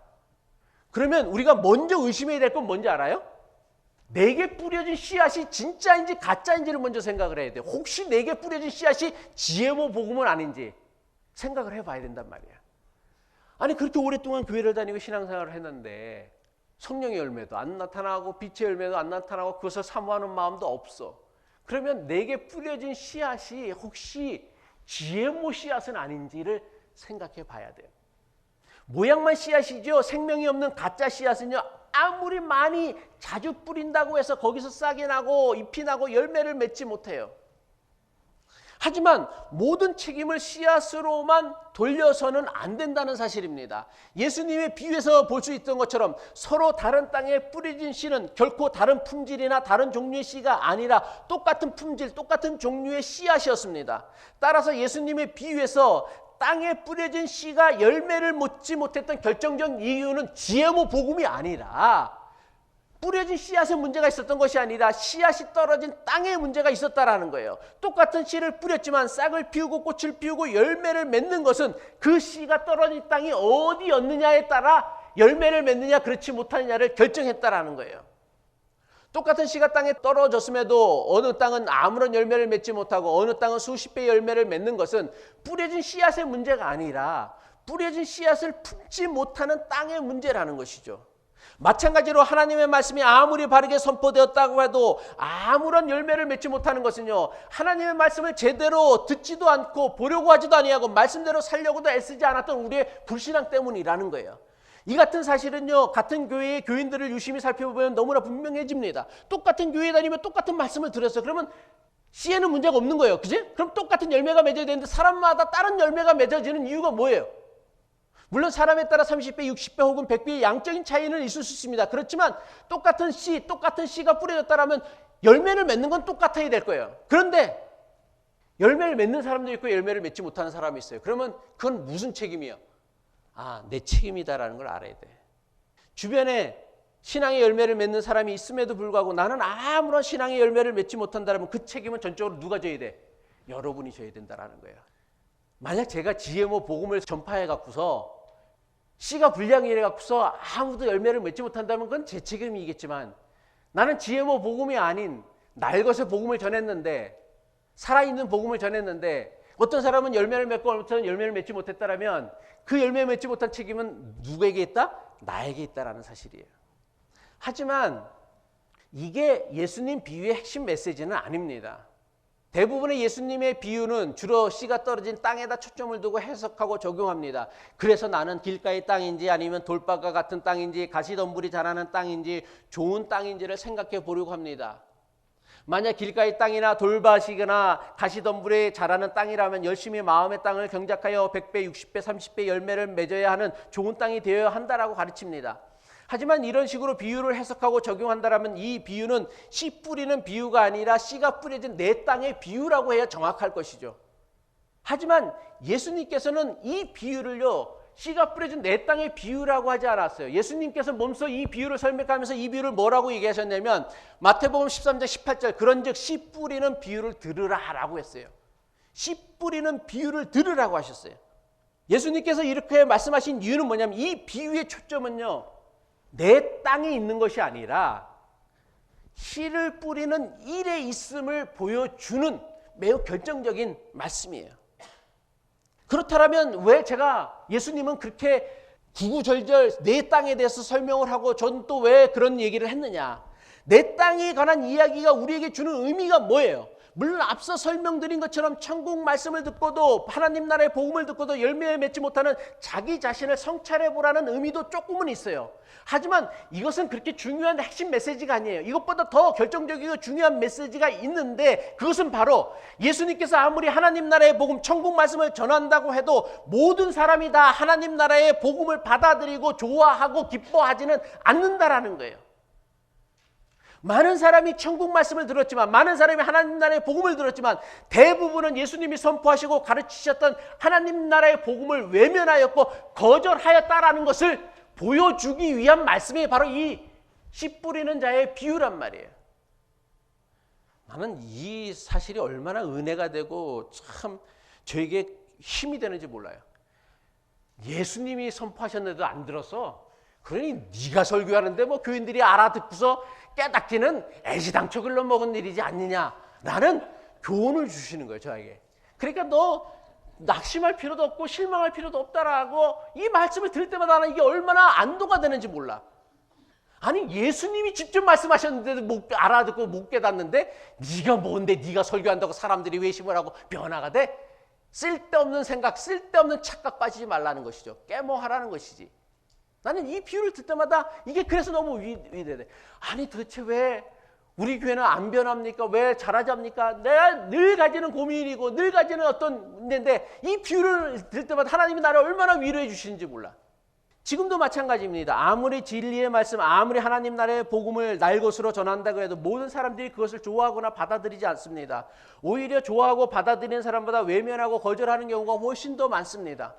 그러면 우리가 먼저 의심해야 될 건 뭔지 알아요? 내게 뿌려진 씨앗이 진짜인지 가짜인지를 먼저 생각을 해야 돼요. 혹시 내게 뿌려진 씨앗이 GMO 복음은 아닌지 생각을 해봐야 된단 말이야. 아니 그렇게 오랫동안 교회를 다니고 신앙생활을 했는데 성령의 열매도 안 나타나고 빛의 열매도 안 나타나고 그것을 사모하는 마음도 없어. 그러면 내게 뿌려진 씨앗이 혹시 GMO 씨앗은 아닌지를 생각해 봐야 돼요. 모양만 씨앗이죠. 생명이 없는 가짜 씨앗은요. 아무리 많이 자주 뿌린다고 해서 거기서 싹이 나고 잎이 나고 열매를 맺지 못해요. 하지만 모든 책임을 씨앗으로만 돌려서는 안 된다는 사실입니다. 예수님의 비유에서 볼 수 있던 것처럼 서로 다른 땅에 뿌려진 씨는 결코 다른 품질이나 다른 종류의 씨가 아니라 똑같은 품질, 똑같은 종류의 씨앗이었습니다. 따라서 예수님의 비유에서 땅에 뿌려진 씨가 열매를 맺지 못했던 결정적 이유는 GMO 복음이 아니라 뿌려진 씨앗에 문제가 있었던 것이 아니라 씨앗이 떨어진 땅에 문제가 있었다라는 거예요. 똑같은 씨를 뿌렸지만 싹을 피우고 꽃을 피우고 열매를 맺는 것은 그 씨가 떨어진 땅이 어디였느냐에 따라 열매를 맺느냐 그렇지 못하느냐를 결정했다라는 거예요. 똑같은 씨가 땅에 떨어졌음에도 어느 땅은 아무런 열매를 맺지 못하고 어느 땅은 수십 배의 열매를 맺는 것은 뿌려진 씨앗의 문제가 아니라 뿌려진 씨앗을 품지 못하는 땅의 문제라는 것이죠. 마찬가지로 하나님의 말씀이 아무리 바르게 선포되었다고 해도 아무런 열매를 맺지 못하는 것은요, 하나님의 말씀을 제대로 듣지도 않고 보려고 하지도 아니하고 말씀대로 살려고도 애쓰지 않았던 우리의 불신앙 때문이라는 거예요. 이 같은 사실은요, 같은 교회의 교인들을 유심히 살펴보면 너무나 분명해집니다. 똑같은 교회에 다니면 똑같은 말씀을 들었어요. 그러면 씨에는 문제가 없는 거예요. 그지? 그럼 똑같은 열매가 맺어야 되는데 사람마다 다른 열매가 맺어지는 이유가 뭐예요? 물론 사람에 따라 30배, 60배 혹은 100배의 양적인 차이는 있을 수 있습니다. 그렇지만 똑같은 씨가 뿌려졌다면 열매를 맺는 건 똑같아야 될 거예요. 그런데 열매를 맺는 사람도 있고 열매를 맺지 못하는 사람이 있어요. 그러면 그건 무슨 책임이에요? 내 책임이다라는 걸 알아야 돼. 주변에 신앙의 열매를 맺는 사람이 있음에도 불구하고 나는 아무런 신앙의 열매를 맺지 못한다면 그 책임은 전적으로 누가 져야 돼? 여러분이 져야 된다라는 거예요. 만약 제가 GMO 복음을 전파해 갖고서 씨가 불량이래 갖고서 아무도 열매를 맺지 못한다면 그건 제 책임이겠지만 나는 GMO 복음이 아닌 날것의 복음을 전했는데 살아있는 복음을 전했는데 어떤 사람은 열매를 맺고 어떤 사람은 열매를 맺지 못했다라면 그 열매 맺지 못한 책임은 누구에게 있다? 나에게 있다라는 사실이에요. 하지만 이게 예수님 비유의 핵심 메시지는 아닙니다. 대부분의 예수님의 비유는 주로 씨가 떨어진 땅에다 초점을 두고 해석하고 적용합니다. 그래서 나는 길가의 땅인지 아니면 돌바가 같은 땅인지 가시덤불이 자라는 땅인지 좋은 땅인지를 생각해 보려고 합니다. 만약 길가의 땅이나 돌밭이거나 가시덤불이 자라는 땅이라면 열심히 마음의 땅을 경작하여 100배, 60배, 30배 열매를 맺어야 하는 좋은 땅이 되어야 한다라고 가르칩니다. 하지만 이런 식으로 비유를 해석하고 적용한다면 이 비유는 씨 뿌리는 비유가 아니라 씨가 뿌려진 내 땅의 비유라고 해야 정확할 것이죠. 하지만 예수님께서는 이 비유를요, 씨가 뿌려진 내 땅의 비유라고 하지 않았어요. 예수님께서 몸소 이 비유를 설명하면서 이 비유를 뭐라고 얘기하셨냐면 마태복음 13장 18절 그런즉 씨 뿌리는 비유를 들으라라고 했어요. 씨 뿌리는 비유를 들으라고 하셨어요. 예수님께서 이렇게 말씀하신 이유는 뭐냐면 이 비유의 초점은요, 내 땅에 있는 것이 아니라 씨를 뿌리는 일에 있음을 보여주는 매우 결정적인 말씀이에요. 그렇다면 왜 제가 예수님은 그렇게 구구절절 내 땅에 대해서 설명을 하고 전 또 왜 그런 얘기를 했느냐? 내 땅에 관한 이야기가 우리에게 주는 의미가 뭐예요? 물론 앞서 설명드린 것처럼 천국 말씀을 듣고도 하나님 나라의 복음을 듣고도 열매를 맺지 못하는 자기 자신을 성찰해보라는 의미도 조금은 있어요. 하지만 이것은 그렇게 중요한 핵심 메시지가 아니에요. 이것보다 더 결정적이고 중요한 메시지가 있는데 그것은 바로 예수님께서 아무리 하나님 나라의 복음, 천국 말씀을 전한다고 해도 모든 사람이 다 하나님 나라의 복음을 받아들이고 좋아하고 기뻐하지는 않는다라는 거예요. 많은 사람이 천국 말씀을 들었지만 많은 사람이 하나님 나라의 복음을 들었지만 대부분은 예수님이 선포하시고 가르치셨던 하나님 나라의 복음을 외면하였고 거절하였다라는 것을 보여주기 위한 말씀이 바로 이 씨 뿌리는 자의 비유란 말이에요. 나는 이 사실이 얼마나 은혜가 되고 참 저에게 힘이 되는지 몰라요. 예수님이 선포하셨는데도 안 들었어. 그러니 네가 설교하는데 뭐 교인들이 알아듣고서 깨닫기는 애시당초 글러먹은 일이지 않느냐라는 교훈을 주시는 거예요, 저에게. 그러니까 너 낙심할 필요도 없고 실망할 필요도 없다라고 이 말씀을 들을 때마다 나는 이게 얼마나 안도가 되는지 몰라. 아니 예수님이 직접 말씀하셨는데도 못 알아듣고 못 깨닫는데 네가 뭔데 네가 설교한다고 사람들이 외심을 하고 변화가 돼? 쓸데없는 생각, 쓸데없는 착각 빠지지 말라는 것이죠. 깨모하라는 것이지. 나는 이 비유를 듣을 때마다 이게 그래서 너무 위대해. 아니 도대체 왜 우리 교회는 안 변합니까? 왜 잘하잡니까? 내가 늘 가지는 고민이고 늘 가지는 어떤 문제인데 이 비유를 들 때마다 하나님이 나를 얼마나 위로해 주시는지 몰라. 지금도 마찬가지입니다. 아무리 진리의 말씀, 아무리 하나님 나라의 복음을 날 것으로 전한다고 해도 모든 사람들이 그것을 좋아하거나 받아들이지 않습니다. 오히려 좋아하고 받아들이는 사람보다 외면하고 거절하는 경우가 훨씬 더 많습니다.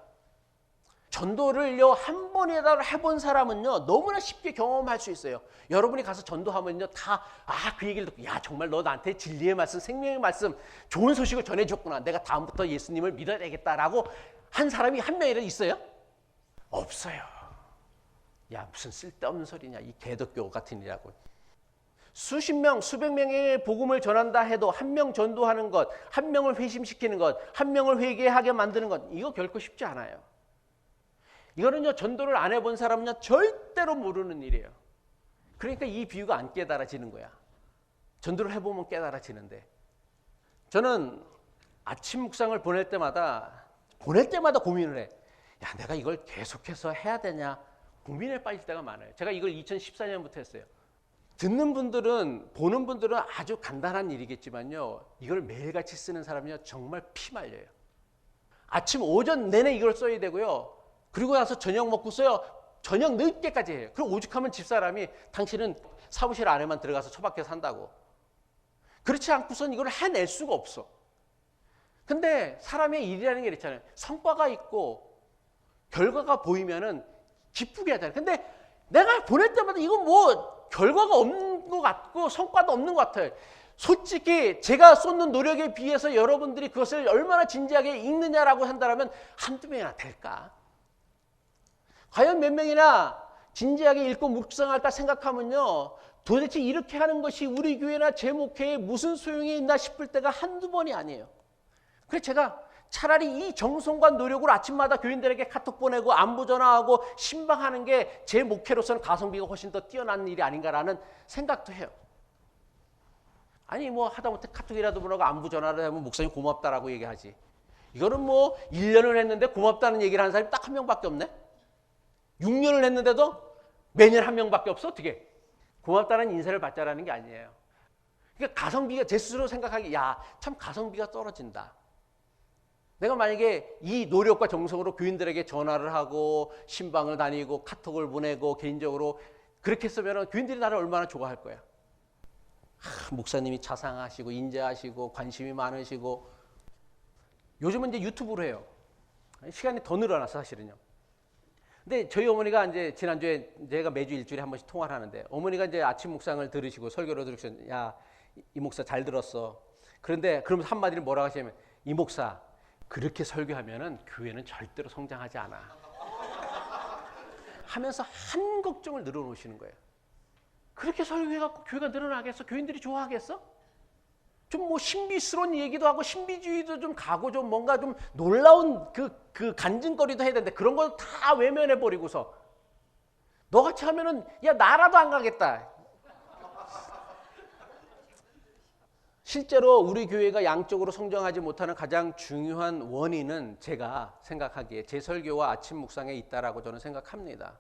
전도를요 한 번이라도 해본 사람은요 너무나 쉽게 경험할 수 있어요. 여러분이 가서 전도하면요 다 그 얘기를 듣고 야 정말 너 나한테 진리의 말씀, 생명의 말씀, 좋은 소식을 전해줬구나. 내가 다음부터 예수님을 믿어야 되겠다라고 한 사람이 한 명이라도 있어요? 없어요. 야 무슨 쓸데없는 소리냐 이 개독교 같은 일이라고. 수십 명, 수백 명의 복음을 전한다 해도 한 명 전도하는 것, 한 명을 회심시키는 것, 한 명을 회개하게 만드는 것 이거 결코 쉽지 않아요. 이거는요 전도를 안 해본 사람은요 절대로 모르는 일이에요. 그러니까 이 비유가 안 깨달아지는 거야. 전도를 해보면 깨달아지는데 저는 아침 묵상을 보낼 때마다 고민을 해. 야 내가 이걸 계속해서 해야 되냐 고민에 빠질 때가 많아요. 제가 이걸 2014년부터 했어요. 듣는 분들은 보는 분들은 아주 간단한 일이겠지만요 이걸 매일같이 쓰는 사람은요 정말 피 말려요. 아침 오전 내내 이걸 써야 되고요. 그리고 나서 저녁 먹고 써요. 저녁 늦게까지 해요. 그럼 오죽하면 집사람이 당신은 사무실 안에만 들어가서 처박혀 산다고. 그렇지 않고선 이걸 해낼 수가 없어. 근데 사람의 일이라는 게 있잖아요. 성과가 있고 결과가 보이면은 기쁘게 하잖아요. 근데 내가 보낼 때마다 이건 뭐 결과가 없는 것 같고 성과도 없는 것 같아요. 솔직히 제가 쏟는 노력에 비해서 여러분들이 그것을 얼마나 진지하게 읽느냐라고 한다면 한두 명이나 될까? 과연 몇 명이나 진지하게 읽고 묵상할까 생각하면요. 도대체 이렇게 하는 것이 우리 교회나 제 목회에 무슨 소용이 있나 싶을 때가 한두 번이 아니에요. 그래서 제가 차라리 이 정성과 노력으로 아침마다 교인들에게 카톡 보내고 안부 전화하고 신방하는 게 제 목회로서는 가성비가 훨씬 더 뛰어난 일이 아닌가라는 생각도 해요. 아니 뭐 하다못해 카톡이라도 보내고 안부 전화를 하면 목사님 고맙다라고 얘기하지. 이거는 뭐 1년을 했는데 고맙다는 얘기를 하는 사람이 딱 한 명밖에 없네. 6년을 했는데도 매년 한 명밖에 없어. 어떻게 고맙다는 인사를 받자라는 게 아니에요. 그러니까 가성비가 제 스스로 생각하기 야 참 가성비가 떨어진다. 내가 만약에 이 노력과 정성으로 교인들에게 전화를 하고 신방을 다니고 카톡을 보내고 개인적으로 그렇게 했으면 교인들이 나를 얼마나 좋아할 거야. 목사님이 자상하시고 인자하시고 관심이 많으시고. 요즘은 이제 유튜브로 해요. 시간이 더 늘어나서 사실은요. 근데 저희 어머니가 이제 지난주에 제가 매주 일주일에 한 번씩 통화를 하는데 어머니가 이제 아침 묵상을 들으시고 설교를 들으시면 야, 이 목사 잘 들었어. 그런데 그러면서 한마디를 뭐라고 하시냐면 이 목사 그렇게 설교하면은 교회는 절대로 성장하지 않아. 하면서 한 걱정을 늘어놓으시는 거예요. 그렇게 설교해갖고 교회가 늘어나겠어? 교인들이 좋아하겠어? 좀 뭐 신비스러운 얘기도 하고 신비주의도 좀 가고 좀 뭔가 좀 놀라운 그 간증거리도 해야 되는데 그런 거 다 외면해 버리고서 너같이 하면은 야 나라도 안 가겠다. 실제로 우리 교회가 양적으로 성장하지 못하는 가장 중요한 원인은 제가 생각하기에 제 설교와 아침 묵상에 있다라고 저는 생각합니다.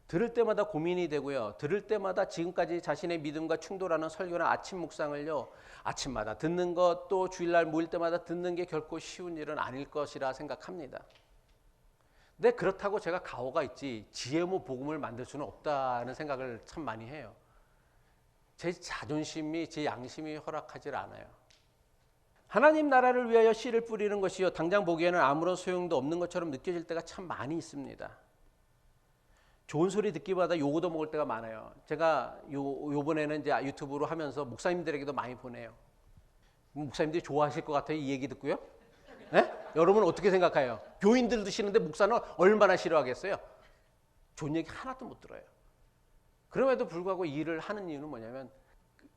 들을 때마다 고민이 되고요. 들을 때마다 지금까지 자신의 믿음과 충돌하는 설교나 아침 묵상을요. 아침마다 듣는 것 또 주일날 모일 때마다 듣는 게 결코 쉬운 일은 아닐 것이라 생각합니다. 근데 그렇다고 제가 가오가 있지 지혜모 복음을 만들 수는 없다는 생각을 참 많이 해요. 제 자존심이 제 양심이 허락하지 않아요. 하나님 나라를 위하여 씨를 뿌리는 것이요 당장 보기에는 아무런 소용도 없는 것처럼 느껴질 때가 참 많이 있습니다. 좋은 소리 듣기보다 요거도 먹을 때가 많아요. 제가 요번에는 이제 유튜브로 하면서 목사님들에게도 많이 보내요. 목사님들이 좋아하실 것 같아요. 이 얘기 듣고요. 네? 여러분은 어떻게 생각해요? 교인들 드시는데 목사는 얼마나 싫어하겠어요? 좋은 얘기 하나도 못 들어요. 그럼에도 불구하고 일을 하는 이유는 뭐냐면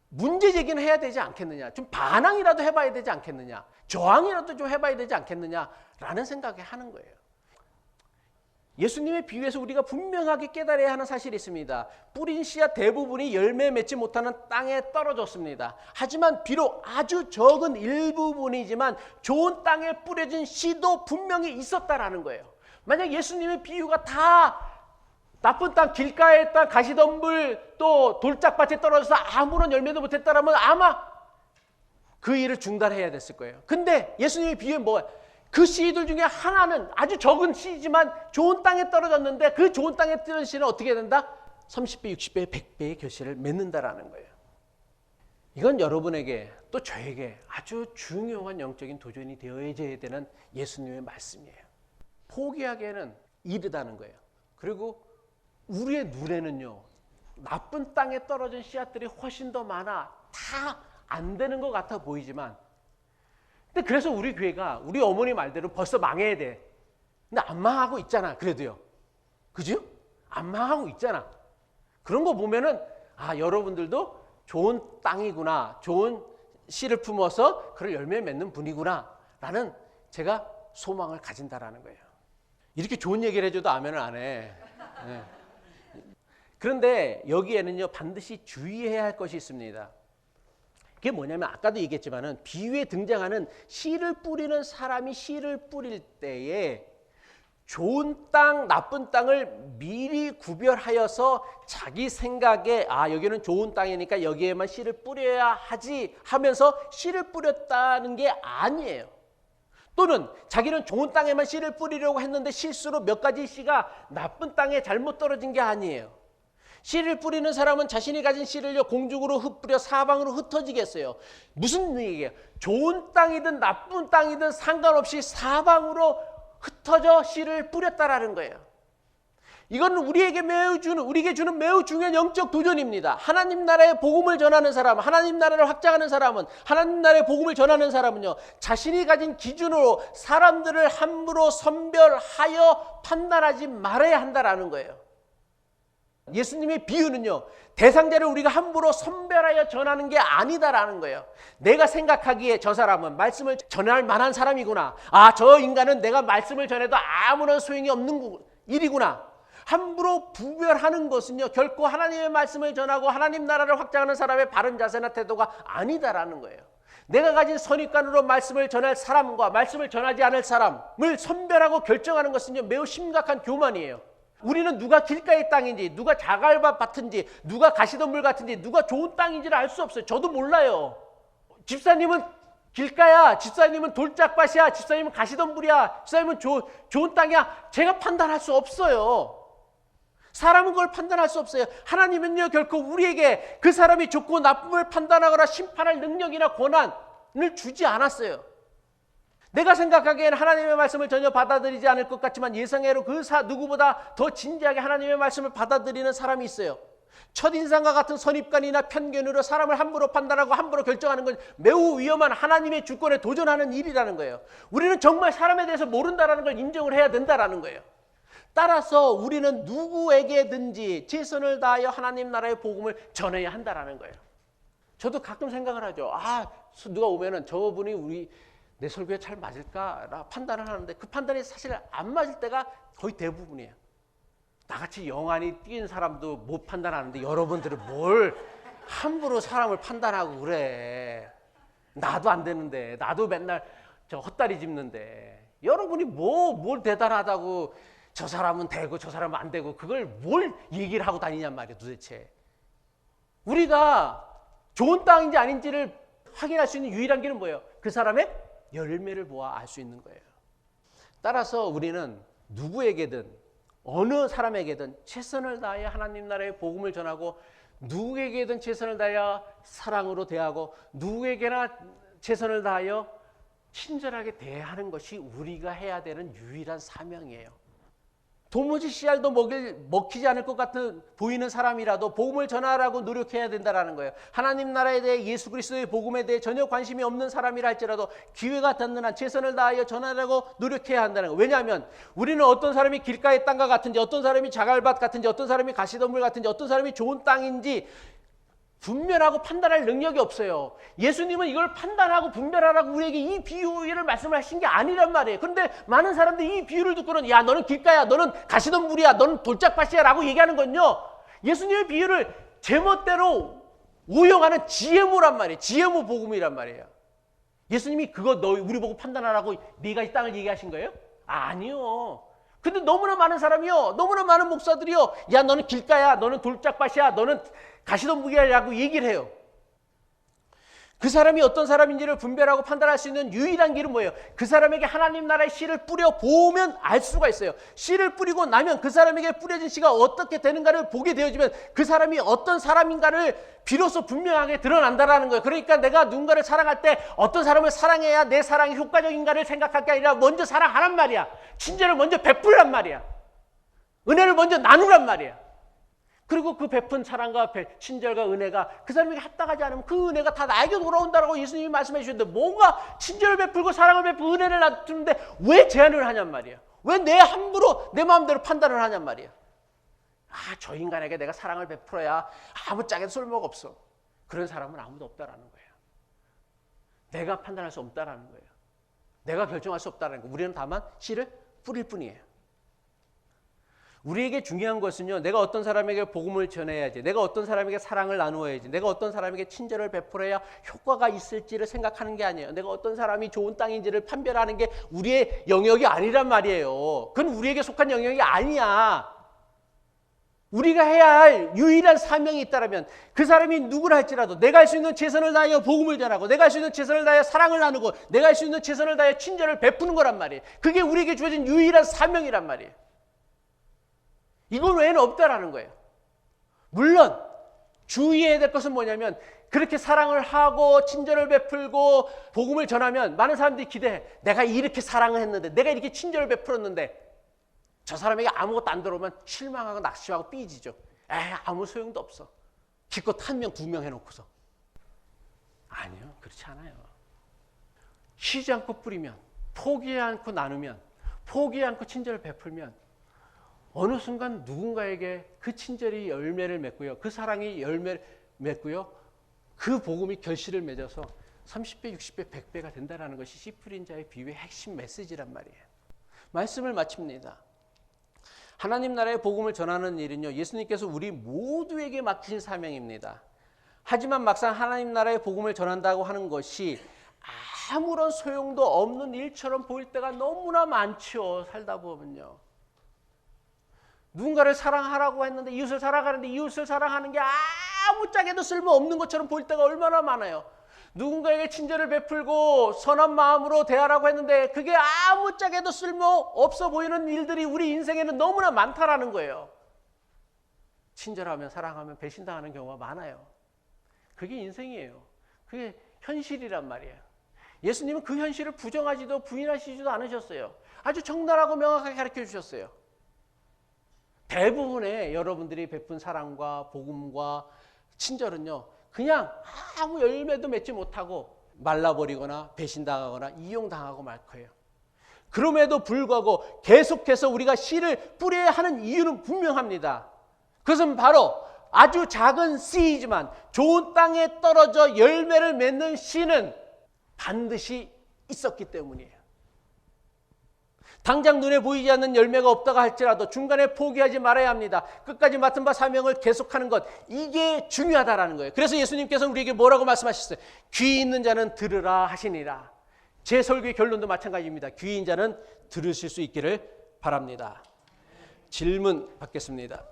문제 제기는 해야 되지 않겠느냐. 좀 반항이라도 해봐야 되지 않겠느냐. 저항이라도 좀 해봐야 되지 않겠느냐라는 생각에 하는 거예요. 예수님의 비유에서 우리가 분명하게 깨달아야 하는 사실이 있습니다. 뿌린 씨앗 대부분이 열매 맺지 못하는 땅에 떨어졌습니다. 하지만 비록 아주 적은 일부분이지만 좋은 땅에 뿌려진 씨도 분명히 있었다라는 거예요. 만약 예수님의 비유가 다 나쁜 땅, 길가의 땅, 가시덤불, 또 돌짝밭에 떨어져서 아무런 열매도 못했다라면 아마 그 일을 중단해야 됐을 거예요. 근데 예수님의 비유는 뭐예요? 그 씨들 중에 하나는 아주 적은 씨지만 좋은 땅에 떨어졌는데 그 좋은 땅에 떨어진 씨는 어떻게 된다? 30배, 60배, 100배의 결실을 맺는다라는 거예요. 이건 여러분에게 또 저에게 아주 중요한 영적인 도전이 되어져야 되는 예수님의 말씀이에요. 포기하기에는 이르다는 거예요. 그리고 우리의 눈에는요, 나쁜 땅에 떨어진 씨앗들이 훨씬 더 많아. 다 안 되는 것 같아 보이지만, 근데 그래서 우리 교회가 우리 어머니 말대로 벌써 망해야 돼. 근데 안 망하고 있잖아. 그래도요, 그죠? 안 망하고 있잖아. 그런 거 보면은 아, 여러분들도 좋은 땅이구나, 좋은 씨를 품어서 그걸 열매 맺는 분이구나 라는 제가 소망을 가진다라는 거예요. 이렇게 좋은 얘기를 해줘도 아멘을 안 해. 네. 그런데 여기에는요, 반드시 주의해야 할 것이 있습니다. 그게 뭐냐면 아까도 얘기했지만은 비유에 등장하는 씨를 뿌리는 사람이 씨를 뿌릴 때에 좋은 땅, 나쁜 땅을 미리 구별하여서 자기 생각에 아, 여기는 좋은 땅이니까 여기에만 씨를 뿌려야 하지 하면서 씨를 뿌렸다는 게 아니에요. 또는 자기는 좋은 땅에만 씨를 뿌리려고 했는데 실수로 몇 가지 씨가 나쁜 땅에 잘못 떨어진 게 아니에요. 씨를 뿌리는 사람은 자신이 가진 씨를요, 공중으로 흩뿌려 사방으로 흩어지겠어요. 무슨 얘기예요? 좋은 땅이든 나쁜 땅이든 상관없이 사방으로 흩어져 씨를 뿌렸다라는 거예요. 이건 우리에게 주는 매우 중요한 영적 도전입니다. 하나님 나라의 복음을 전하는 사람, 하나님 나라를 확장하는 사람은, 하나님 나라의 복음을 전하는 사람은요, 자신이 가진 기준으로 사람들을 함부로 선별하여 판단하지 말아야 한다라는 거예요. 예수님의 비유는요, 대상자를 우리가 함부로 선별하여 전하는 게 아니다라는 거예요. 내가 생각하기에 저 사람은 말씀을 전할 만한 사람이구나. 아, 저 인간은 내가 말씀을 전해도 아무런 소용이 없는 일이구나. 함부로 구별하는 것은요, 결코 하나님의 말씀을 전하고 하나님 나라를 확장하는 사람의 바른 자세나 태도가 아니다라는 거예요. 내가 가진 선입관으로 말씀을 전할 사람과 말씀을 전하지 않을 사람을 선별하고 결정하는 것은요, 매우 심각한 교만이에요. 우리는 누가 길가의 땅인지, 누가 자갈밭 같은지, 누가 가시덤불 같은지, 누가 좋은 땅인지를 알 수 없어요. 저도 몰라요. 집사님은 길가야, 집사님은 돌짝밭이야, 집사님은 가시덤불이야, 집사님은 좋은 땅이야. 제가 판단할 수 없어요. 사람은 그걸 판단할 수 없어요. 하나님은요, 결코 우리에게 그 사람이 좋고 나쁨을 판단하거나 심판할 능력이나 권한을 주지 않았어요. 내가 생각하기에는 하나님의 말씀을 전혀 받아들이지 않을 것 같지만 예상외로 누구보다 더 진지하게 하나님의 말씀을 받아들이는 사람이 있어요. 첫인상과 같은 선입관이나 편견으로 사람을 함부로 판단하고 함부로 결정하는 건 매우 위험한 하나님의 주권에 도전하는 일이라는 거예요. 우리는 정말 사람에 대해서 모른다는 걸 인정을 해야 된다는 거예요. 따라서 우리는 누구에게든지 최선을 다하여 하나님 나라의 복음을 전해야 한다는 거예요. 저도 가끔 생각을 하죠. 아, 누가 오면은 저분이 내 설교에 잘 맞을까 판단을 하는데 그 판단이 사실 안 맞을 때가 거의 대부분이에요. 나같이 영안이 뛴 사람도 못 판단하는데 여러분들은 뭘 함부로 사람을 판단하고 그래. 나도 안 되는데, 나도 맨날 저 헛다리 짚는데 여러분이 뭘 대단하다고 저 사람은 되고 저 사람은 안 되고 그걸 뭘 얘기를 하고 다니냔 말이에요. 도대체 우리가 좋은 땅인지 아닌지를 확인할 수 있는 유일한 길은 뭐예요? 그 사람의 열매를 보아 알 수 있는 거예요. 따라서 우리는 누구에게든 어느 사람에게든 최선을 다하여 하나님 나라의 복음을 전하고 누구에게든 최선을 다하여 사랑으로 대하고 누구에게나 최선을 다하여 친절하게 대하는 것이 우리가 해야 되는 유일한 사명이에요. 도무지 씨알도 먹히지 않을 것 같은 보이는 사람이라도 복음을 전하라고 노력해야 된다는 거예요. 하나님 나라에 대해 예수 그리스도의 복음에 대해 전혀 관심이 없는 사람이라 할지라도 기회가 닿는 한 최선을 다하여 전하라고 노력해야 한다는 거예요. 왜냐하면 우리는 어떤 사람이 길가의 땅과 같은지, 어떤 사람이 자갈밭 같은지, 어떤 사람이 가시덤불 같은지, 어떤 사람이 좋은 땅인지 분별하고 판단할 능력이 없어요. 예수님은 이걸 판단하고 분별하라고 우리에게 이 비유를 말씀을 하신 게 아니란 말이에요. 그런데 많은 사람들이 이 비유를 듣고는 야, 너는 길가야, 너는 가시덤불이야, 너는 돌짝밭이야 라고 얘기하는 건요, 예수님의 비유를 제멋대로 오용하는 지혜모란 말이에요. 지혜모 복음이란 말이에요. 예수님이 그거 우리 보고 판단하라고 네가 이 땅을 얘기하신 거예요? 아니요. 근데 너무나 많은 사람이요, 너무나 많은 목사들이요, 야 너는 길가야, 너는 돌짝밭이야, 너는 가시덤불이야라고 얘기를 해요. 그 사람이 어떤 사람인지를 분별하고 판단할 수 있는 유일한 길은 뭐예요? 그 사람에게 하나님 나라의 씨를 뿌려 보면 알 수가 있어요. 씨를 뿌리고 나면 그 사람에게 뿌려진 씨가 어떻게 되는가를 보게 되어지면 그 사람이 어떤 사람인가를 비로소 분명하게 드러난다라는 거예요. 그러니까 내가 누군가를 사랑할 때 어떤 사람을 사랑해야 내 사랑이 효과적인가를 생각할 게 아니라 먼저 사랑하란 말이야. 친절을 먼저 베풀란 말이야. 은혜를 먼저 나누란 말이야. 그리고 그 베푼 사랑과 친절과 은혜가 그 사람에게 합당하지 않으면 그 은혜가 다 나에게 돌아온다라고 예수님이 말씀해 주셨는데, 뭔가 친절을 베풀고 사랑을 베풀고 은혜를 나누는데 왜 제한을 하냔 말이야. 왜 내 함부로 내 마음대로 판단을 하냔 말이야. 저 인간에게 내가 사랑을 베풀어야 아무짝에도 쓸모가 없어. 그런 사람은 아무도 없다라는 거예요. 내가 판단할 수 없다라는 거예요. 내가 결정할 수 없다라는 거예요. 우리는 다만 씨를 뿌릴 뿐이에요. 우리에게 중요한 것은요, 내가 어떤 사람에게 복음을 전해야지, 내가 어떤 사람에게 사랑을 나누어야지, 내가 어떤 사람에게 친절을 베풀어야 효과가 있을지를 생각하는 게 아니에요. 내가 어떤 사람이 좋은 땅인지를 판별하는 게 우리의 영역이 아니란 말이에요. 그건 우리에게 속한 영역이 아니야. 우리가 해야 할 유일한 사명이 있다면 그 사람이 누구나 할지라도 내가 할 수 있는 최선을 다하여 복음을 전하고, 내가 할 수 있는 최선을 다하여 사랑을 나누고, 내가 할 수 있는 최선을 다하여 친절을 베푸는 거란 말이에요. 그게 우리에게 주어진 유일한 사명이란 말이에요. 이건 외에는 없다라는 거예요. 물론 주의해야 될 것은 뭐냐면, 그렇게 사랑을 하고 친절을 베풀고 복음을 전하면 많은 사람들이 기대해. 내가 이렇게 사랑을 했는데, 내가 이렇게 친절을 베풀었는데 저 사람에게 아무것도 안 들어오면 실망하고 낙심하고 삐지죠. 아무 소용도 없어. 기껏 1명 2명 해놓고서. 아니요, 그렇지 않아요. 쉬지 않고 뿌리면, 포기하지 않고 나누면, 포기하지 않고 친절을 베풀면 어느 순간 누군가에게 그 친절이 열매를 맺고요, 그 사랑이 열매를 맺고요, 그 복음이 결실을 맺어서 30배, 60배, 100배가 된다는 것이 씨 뿌린 자의 비유의 핵심 메시지란 말이에요. 말씀을 마칩니다. 하나님 나라의 복음을 전하는 일은요, 예수님께서 우리 모두에게 맡기신 사명입니다. 하지만 막상 하나님 나라의 복음을 전한다고 하는 것이 아무런 소용도 없는 일처럼 보일 때가 너무나 많죠. 살다 보면요. 누군가를 사랑하라고 했는데, 이웃을 사랑하는데 이웃을 사랑하는 게 아무짝에도 쓸모없는 것처럼 보일 때가 얼마나 많아요. 누군가에게 친절을 베풀고 선한 마음으로 대하라고 했는데 그게 아무짝에도 쓸모없어 보이는 일들이 우리 인생에는 너무나 많다라는 거예요. 친절하면, 사랑하면 배신당하는 경우가 많아요. 그게 인생이에요. 그게 현실이란 말이에요. 예수님은 그 현실을 부정하지도 부인하시지도 않으셨어요. 아주 적나라하고 명확하게 가르쳐 주셨어요. 대부분의 여러분들이 베푼 사랑과 복음과 친절은요, 그냥 아무 열매도 맺지 못하고 말라버리거나 배신당하거나 이용당하고 말 거예요. 그럼에도 불구하고 계속해서 우리가 씨를 뿌려야 하는 이유는 분명합니다. 그것은 바로 아주 작은 씨이지만 좋은 땅에 떨어져 열매를 맺는 씨는 반드시 있었기 때문이에요. 당장 눈에 보이지 않는 열매가 없다가 할지라도 중간에 포기하지 말아야 합니다. 끝까지 맡은 바 사명을 계속하는 것, 이게 중요하다라는 거예요. 그래서 예수님께서는 우리에게 뭐라고 말씀하셨어요? 귀 있는 자는 들으라 하시니라. 제 설교의 결론도 마찬가지입니다. 귀인 자는 들으실 수 있기를 바랍니다. 질문 받겠습니다.